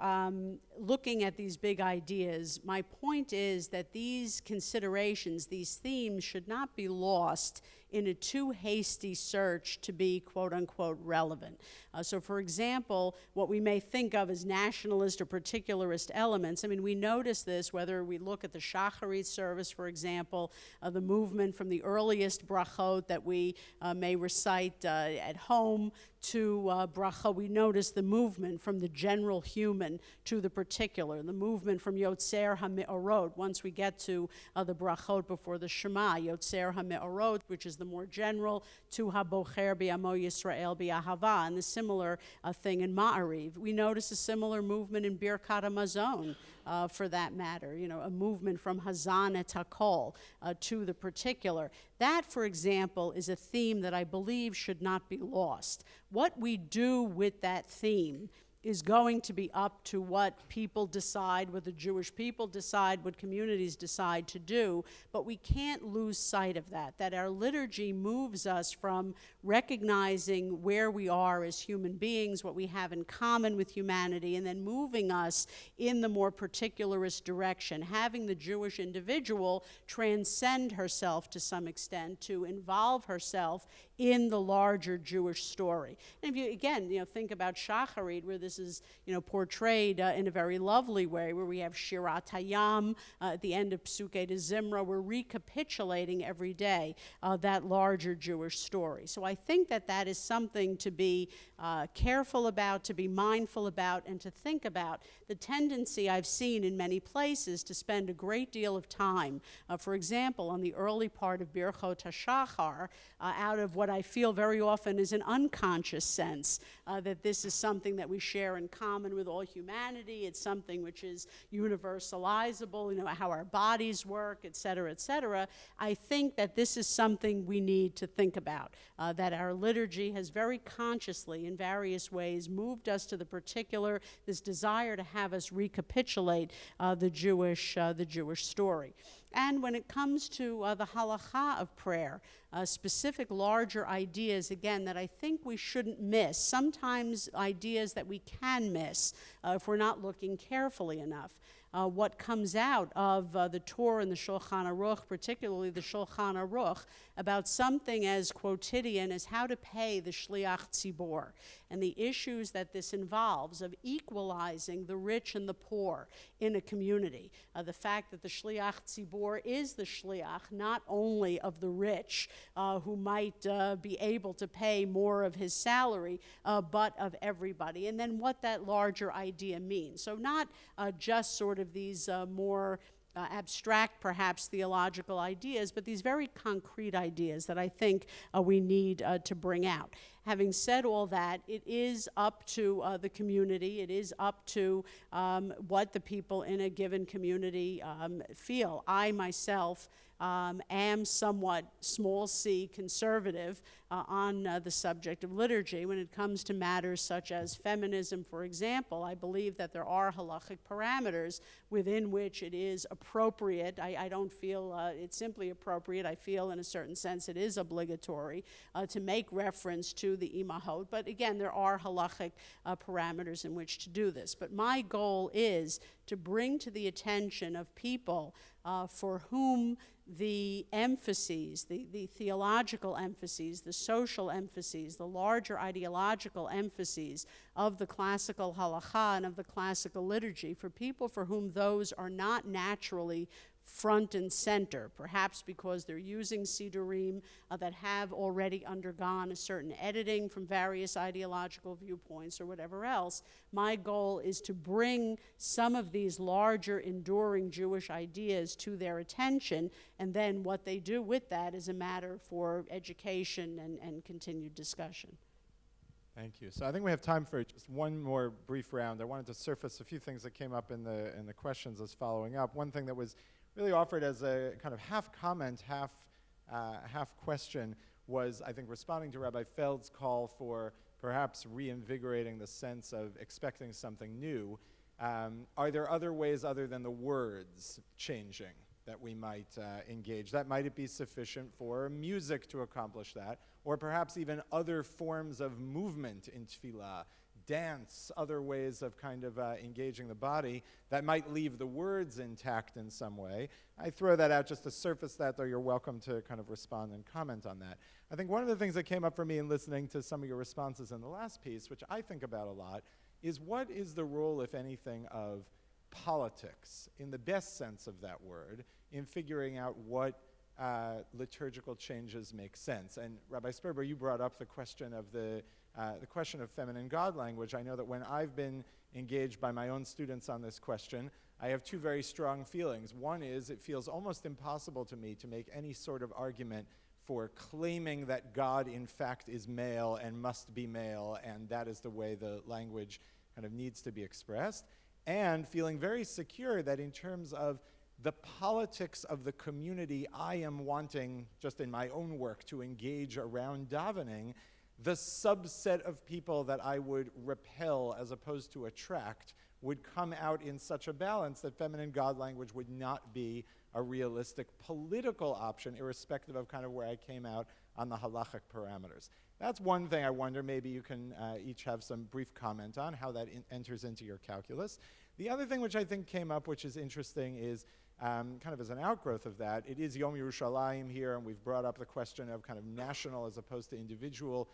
looking at these big ideas, my point is that these considerations, these themes, should not be lost in a too hasty search to be quote-unquote relevant. So for example, what we may think of as nationalist or particularist elements, I mean, we notice this whether we look at the Shacharit service, for example, the movement from the earliest brachot that we may recite at home to bracha. We notice the movement from the general human to the particular, the movement from Yotzer HaMe'orot. Once we get to the brachot before the Shema, Yotzer HaMe'orot, which is the more general, to HaBocher B'Amo Yisrael B'Ahava, and the similar thing in Ma'ariv. We notice a similar movement in Birkat HaMazon, for that matter, a movement from Hazan et HaKol to the particular. That, for example, is a theme that I believe should not be lost. What we do with that theme is going to be up to what people decide, what the Jewish people decide, what communities decide to do, but we can't lose sight of that our liturgy moves us from recognizing where we are as human beings, what we have in common with humanity, and then moving us in the more particularist direction, having the Jewish individual transcend herself to some extent, to involve herself in the larger Jewish story. And if you, again, think about Shacharit, where this is, portrayed in a very lovely way, where we have Shirat Hayam at the end of Psukei de Zimra, we're recapitulating every day that larger Jewish story. So I think that is something to be careful about, to be mindful about, and to think about. The tendency I've seen in many places to spend a great deal of time, for example, on the early part of Birchot HaShachar, out of what I feel very often is an unconscious sense that this is something that we share in common with all humanity. It's something which is universalizable, how our bodies work, et cetera, et cetera. I think that this is something we need to think about, that our liturgy has very consciously, in various ways, moved us to the particular, this desire to have us recapitulate the Jewish story. And when it comes to the halakha of prayer, specific larger ideas, again, that I think we shouldn't miss, sometimes ideas that we can miss if we're not looking carefully enough. What comes out of the Torah and the Shulchan Aruch, particularly the Shulchan Aruch, about something as quotidian as how to pay the Shliach Tzibor, and the issues that this involves of equalizing the rich and the poor in a community. The fact that the Shliach Tzibor is the Shliach not only of the rich who might be able to pay more of his salary, but of everybody, and then what that larger idea means. So not just sort of these more abstract, perhaps, theological ideas, but these very concrete ideas that I think we need to bring out. Having said all that, it is up to the community. It is up to what the people in a given community feel. I myself am somewhat small c conservative on the subject of liturgy. When it comes to matters such as feminism, for example, I believe that there are halakhic parameters within which it is appropriate. I don't feel it's simply appropriate. I feel in a certain sense it is obligatory to make reference to the imahot. But again, there are halakhic parameters in which to do this. But my goal is to bring to the attention of people for whom the emphases, the theological emphases, the social emphases, the larger ideological emphases of the classical halakha and of the classical liturgy, for people for whom those are not naturally front and center, perhaps because they're using sidurim that have already undergone a certain editing from various ideological viewpoints or whatever else. My goal is to bring some of these larger, enduring Jewish ideas to their attention, and then what they do with that is a matter for education and continued discussion. Thank you. So I think we have time for just one more brief round. I wanted to surface a few things that came up in the questions as following up. One thing that was really offered as a kind of half comment, half question was, I think, responding to Rabbi Feld's call for perhaps reinvigorating the sense of expecting something new. Are there other ways other than the words changing that we might engage? That might it be sufficient for music to accomplish that, or perhaps even other forms of movement in tefillah, dance, other ways of kind of engaging the body that might leave the words intact in some way. I throw that out just to surface that, though you're welcome to kind of respond and comment on that. I think one of the things that came up for me in listening to some of your responses in the last piece, which I think about a lot, is what is the role, if anything, of politics, in the best sense of that word, in figuring out what liturgical changes make sense. And Rabbi Sperber, you brought up the question of the question of feminine God language. I know that when I've been engaged by my own students on this question, I have two very strong feelings. One is it feels almost impossible to me to make any sort of argument for claiming that God in fact is male and must be male, and that is the way the language kind of needs to be expressed, and feeling very secure that in terms of the politics of the community I am wanting, just in my own work, to engage around davening, the subset of people that I would repel as opposed to attract would come out in such a balance that feminine God language would not be a realistic political option, irrespective of kind of where I came out on the halachic parameters. That's one thing I wonder, maybe you can each have some brief comment on how that enters into your calculus. The other thing which I think came up, which is interesting, is kind of as an outgrowth of that, it is Yom Yerushalayim here, and we've brought up the question of kind of national as opposed to individual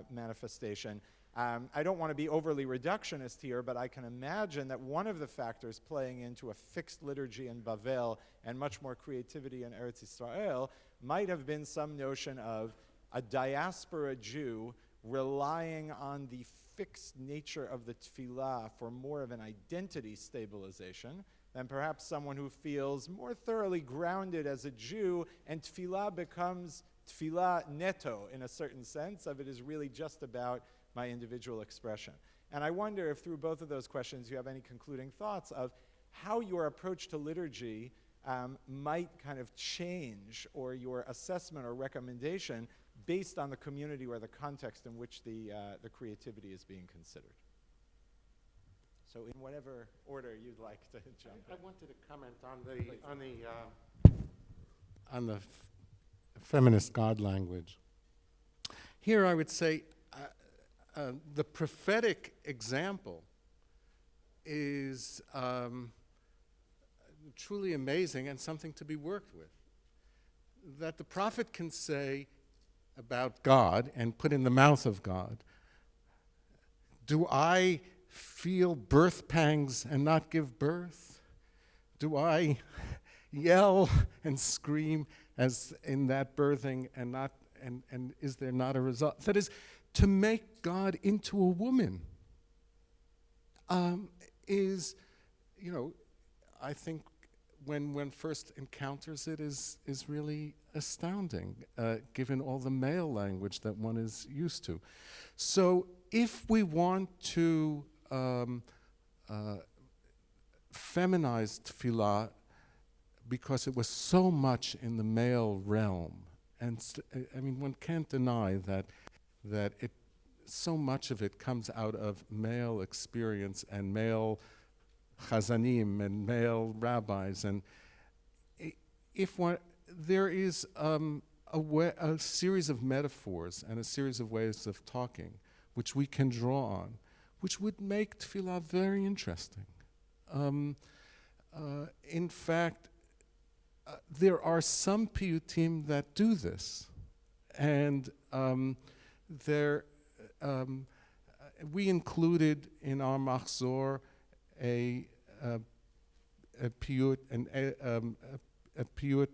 manifestation. I don't want to be overly reductionist here, but I can imagine that one of the factors playing into a fixed liturgy in Bavel and much more creativity in Eretz Yisrael might have been some notion of a diaspora Jew relying on the fixed nature of the tefillah for more of an identity stabilization than perhaps someone who feels more thoroughly grounded as a Jew, and tefillah becomes tefillah neto in a certain sense of it is really just about my individual expression. And I wonder if through both of those questions you have any concluding thoughts of how your approach to liturgy might kind of change, or your assessment or recommendation based on the community or the context in which the creativity is being considered. So in whatever order you'd like to jump in. I wanted to comment on the feminist God language. Here I would say the prophetic example is truly amazing and something to be worked with. That the prophet can say about God and put in the mouth of God, do I feel birth pangs and not give birth? Do I yell and scream as in that birthing and not and is there not a result? That is, to make God into a woman is, you know, I think when one first encounters it is really astounding, given all the male language that one is used to. So if we want to feminize tefillah, because it was so much in the male realm, and I mean, one can't deny that it, so much of it comes out of male experience and male chazanim and male rabbis, and if one, there is a series of metaphors and a series of ways of talking which we can draw on, which would make tefillah very interesting. In fact, there are some piyutim that do this, and we included in our machzor a piyut, a piyut,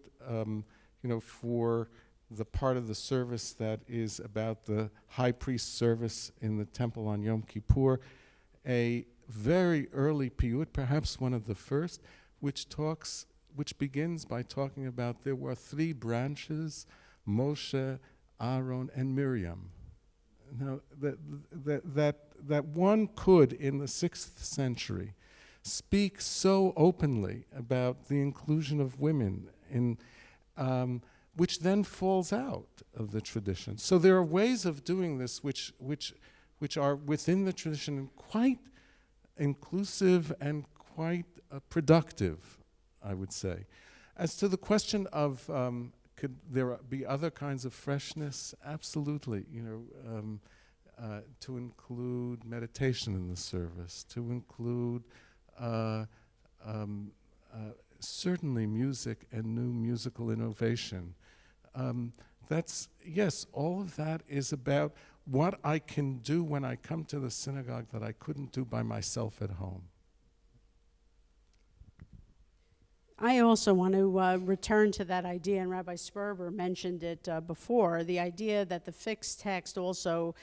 you know, for the part of the service that is about the high priest service in the temple on Yom Kippur, a very early piyut, perhaps one of the first, which begins by talking about there were three branches, Moshe, Aaron, and Miriam. Now, that one could, in the 6th century, speak so openly about the inclusion of women, in, which then falls out of the tradition. So there are ways of doing this which are within the tradition and quite inclusive and quite productive, I would say. As to the question of could there be other kinds of freshness? Absolutely. You know, to include meditation in the service, to include certainly music and new musical innovation. That's, yes, all of that is about what I can do when I come to the synagogue that I couldn't do by myself at home. I also want to return to that idea, and Rabbi Sperber mentioned it before, the idea that the fixed text also,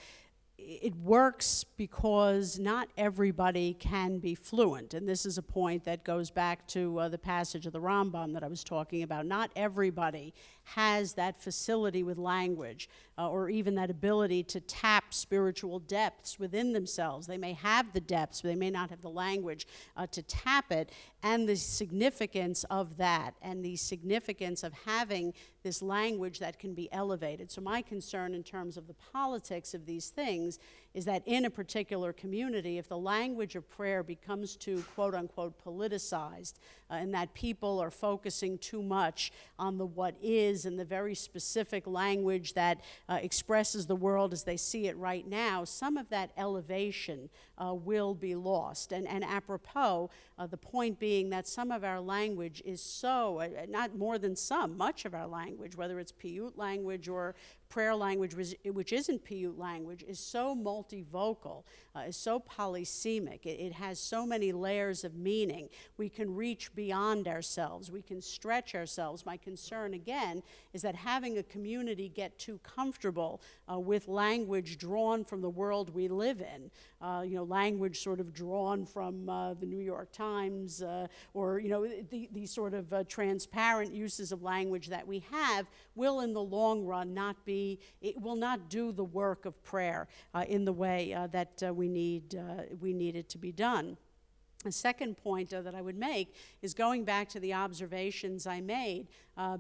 it works because not everybody can be fluent. And this is a point that goes back to the passage of the Rambam that I was talking about. Not everybody has that facility with language or even that ability to tap spiritual depths within themselves. They may have the depths, but they may not have the language to tap it. and the significance of that, and the significance of having this language that can be elevated. So my concern in terms of the politics of these things is that in a particular community, if the language of prayer becomes too, quote unquote, politicized, and that people are focusing too much on the what is and the very specific language that expresses the world as they see it right now, some of that elevation will be lost. And apropos, the point being that some of our language is so, not more than some, much of our language, whether it's Piyut language or prayer language, which isn't Piyut language, is so multivocal, is so polysemic. It has so many layers of meaning. We can reach beyond ourselves. We can stretch ourselves. My concern, again, is that having a community get too comfortable with language drawn from the world we live in, language sort of drawn from the New York Times, or the sort of transparent uses of language that we have, will in the long run it will not do the work of prayer in the way that we need it to be done. The second point that I would make is going back to the observations I made,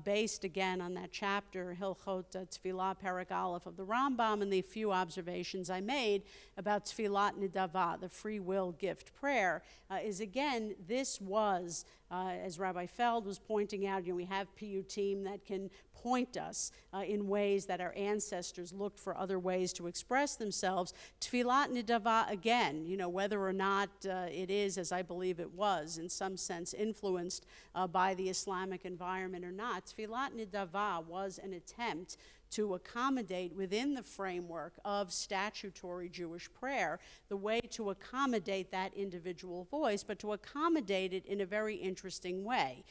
based again on that chapter, Hilchot Tefillah, Perek Aleph of the Rambam, and the few observations I made about Tefillat Nidava, the free will gift prayer, is again, this was, as Rabbi Feld was pointing out, we have Piyutim that can point us in ways that our ancestors looked for other ways to express themselves. Tefillat Nidava, again, whether or not it is, as I believe it was, in some sense influenced by the Islamic environment or not, Tefillat Nidava was an attempt to accommodate within the framework of statutory Jewish prayer, the way to accommodate that individual voice, but to accommodate it in a very interesting way.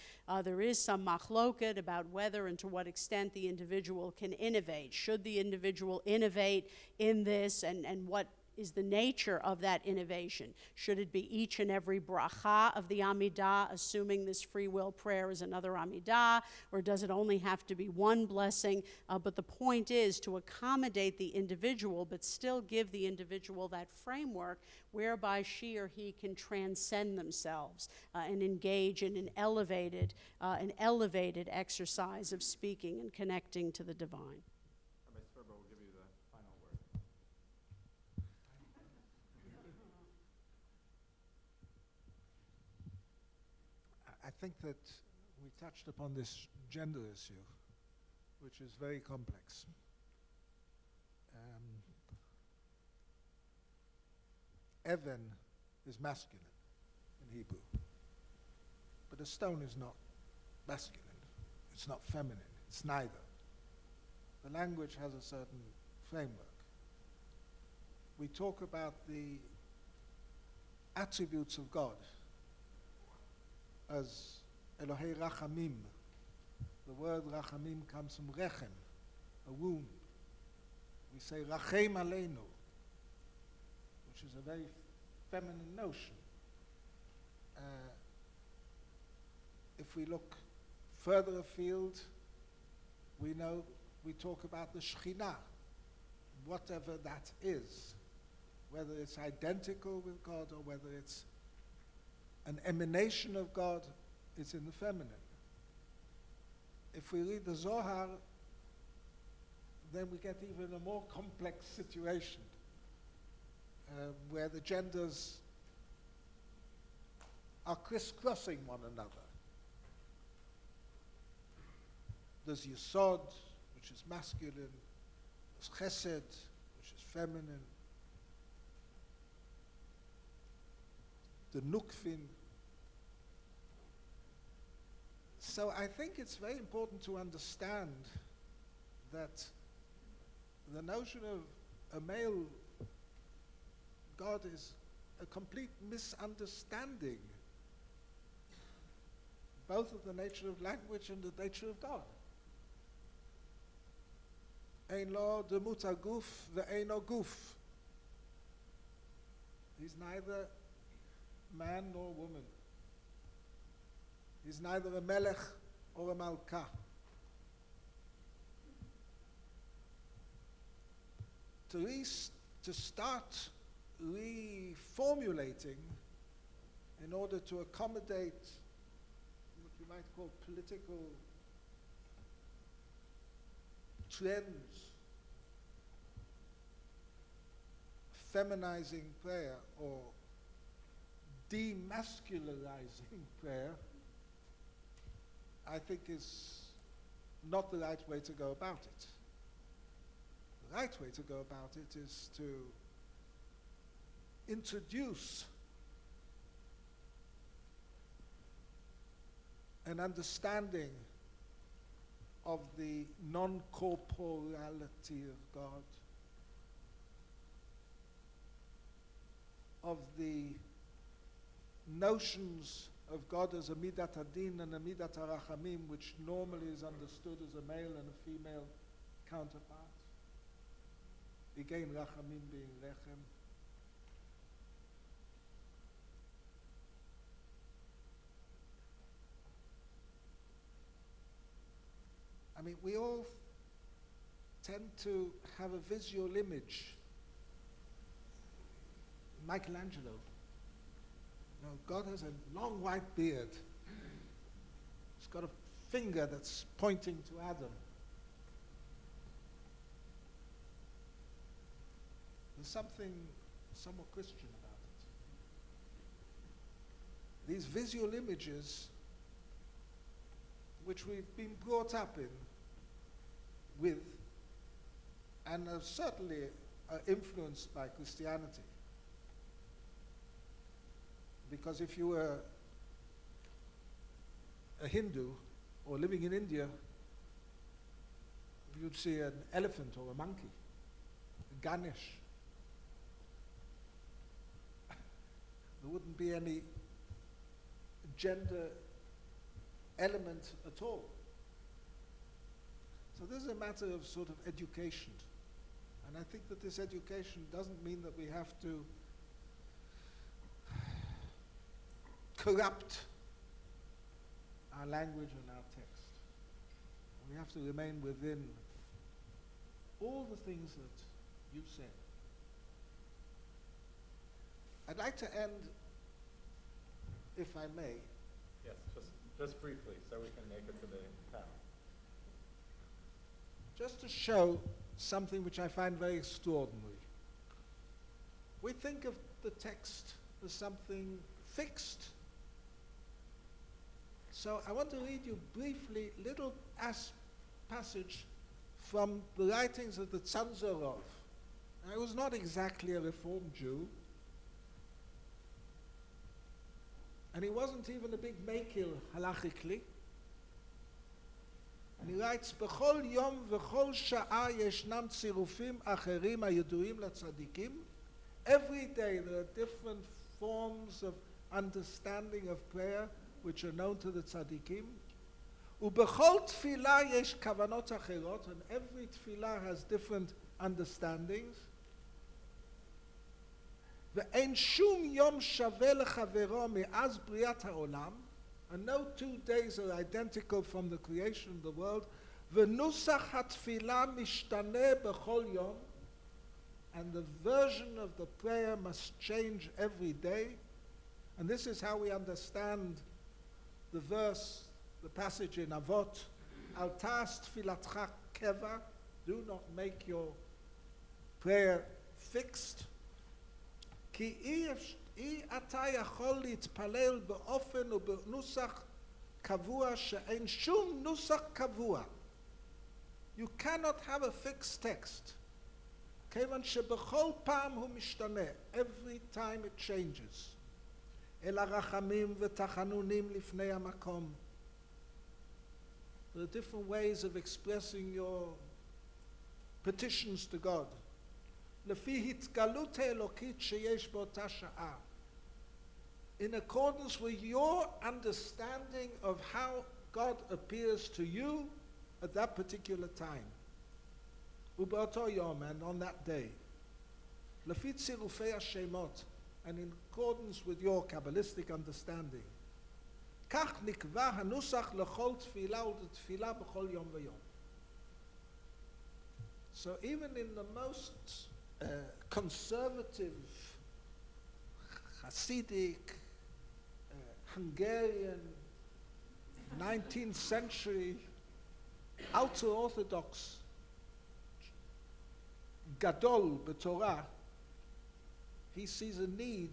There is some machloket about whether and to what extent the individual can innovate. Should the individual innovate in this, and what is the nature of that innovation? Should it be each and every bracha of the Amidah, assuming this free will prayer is another Amidah, or does it only have to be one blessing? But the point is to accommodate the individual, but still give the individual that framework whereby she or he can transcend themselves and engage in an elevated exercise of speaking and connecting to the divine. Rabbi Sperber will give you the final word. I think that we touched upon this gender issue, which is very complex. Even is masculine in Hebrew, but a stone is not masculine. It's not feminine. It's neither. The language has a certain framework. We talk about the attributes of God as Elohei Rachamim. The word Rachamim comes from Rechem, a wound. We say Rachem Aleinu, which is a very feminine notion. If we look further afield, we talk about the Shekhinah, whatever that is, whether it's identical with God or whether it's an emanation of God, it's in the feminine. If we read the Zohar, then we get even a more complex situation where the genders are crisscrossing one another. There's Yesod, which is masculine. There's Chesed, which is feminine. The Nukvin. So I think it's very important to understand that the notion of a male God is a complete misunderstanding, both of the nature of language and the nature of God. Ein lo demut haguf ve'eino guf. He's neither man nor woman. He's neither a melech or a malka. To start reformulating in order to accommodate what you might call political trends, feminizing prayer or demasculinizing prayer, I think is not the right way to go about it. The right way to go about it is to introduce an understanding of the non-corporality of God, of the notions of God as a midat adin and a midat harachamim, which normally is understood as a male and a female counterpart. Again, rachamim being lechem. I mean, we all tend to have a visual image. Michelangelo. You know, God has a long white beard. He's got a finger that's pointing to Adam. There's something somewhat Christian about it. These visual images, which we've been brought up with, and are certainly influenced by Christianity. Because if you were a Hindu or living in India, you'd see an elephant or a monkey, a Ganesh. There wouldn't be any gender element at all. So this is a matter of sort of education. And I think that this education doesn't mean that we have to corrupt our language and our text. We have to remain within all the things that you said. I'd like to end, if I may. Yes, just briefly, so we can make it to the panel. Just to show something which I find very extraordinary. We think of the text as something fixed. So I want to read you briefly a little passage from the writings of the Tzanzorov. I was not exactly a Reformed Jew, and he wasn't even a big makil halachically. And he writes, "B'chol yom v'chol sha'a yeshnam tzirufim acherim hayeduim latzadikim." Every day there are different forms of understanding of prayer which are known to the tzadikim. U'b'chol tefillah yesh kavanot acherot, and every tefillah has different understandings. Ve'en shum yom shaveh lechavero me'az briat ha'olam, and no 2 days are identical from the creation of the world. V'nusach hatfilah mishtaneh b'chol yom, and the version of the prayer must change every day. And this is how we understand the verse, the passage in Avot, Al ta'as tfilatcha keva, do not make your prayer fixed. Ki ata yachol להתפלל באופן ובנוסח קבוע שאין שום נוסח קבוע. You cannot have a fixed text. כיוון שבכל פעם הוא משתנה. Every time it changes. אלא רחמים ותחנונים לפני המקום. There are different ways of expressing your petitions to God. לפי התגלות האלוקית שיש באותה שעה. In accordance with your understanding of how God appears to you at that particular time. ובאותו יום, and on that day. לפי צירופי השמות, and in accordance with your Kabbalistic understanding. כך נקבע הנוסח לכל תפילה ולתפילה בכל יום ויום. So even in the most conservative, Hasidic, Hungarian 19th century ultra-Orthodox Gadol b'Torah, he sees a need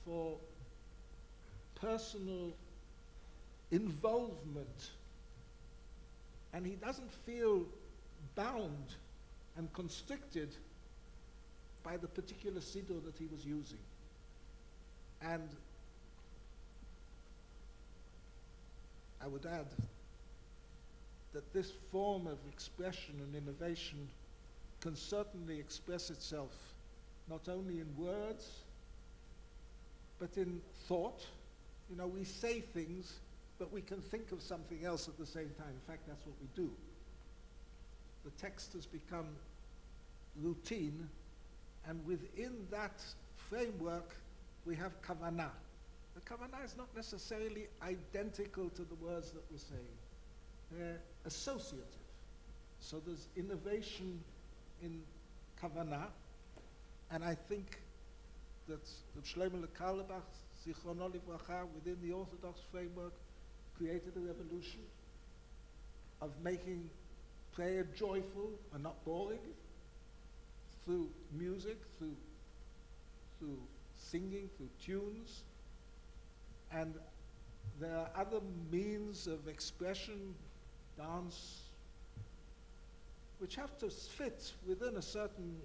for personal involvement, and he doesn't feel bound and constricted by the particular siddur that he was using. And I would add that this form of expression and innovation can certainly express itself not only in words, but in thought. You know, we say things, but we can think of something else at the same time. In fact, that's what we do. The text has become routine, and within that framework, we have kavanah. The kavanah is not necessarily identical to the words that we're saying. They're associative. So there's innovation in kavanah, and I think that Shlomo Carlebach, Zichrono Livracha, within the Orthodox framework, created a revolution of making prayer joyful and not boring through music, through singing, through tunes. And there are other means of expression, dance, which have to fit within a certain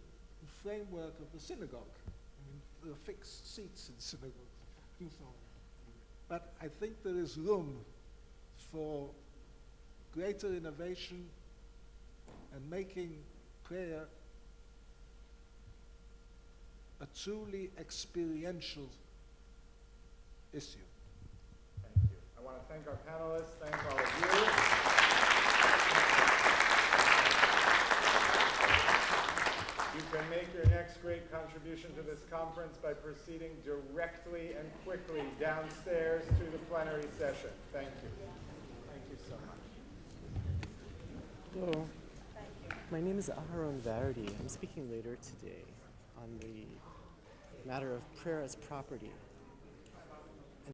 framework of the synagogue. I mean, there are fixed seats in synagogues and so on. But I think there is room for greater innovation and making prayer a truly experiential issue. Thank you. I want to thank our panelists, thank all of you. You can make your next great contribution to this conference by proceeding directly and quickly downstairs to the plenary session. Thank you. Thank you so much. Hello. My name is Aharon Vardi. I'm speaking later today on the matter of prayer as property.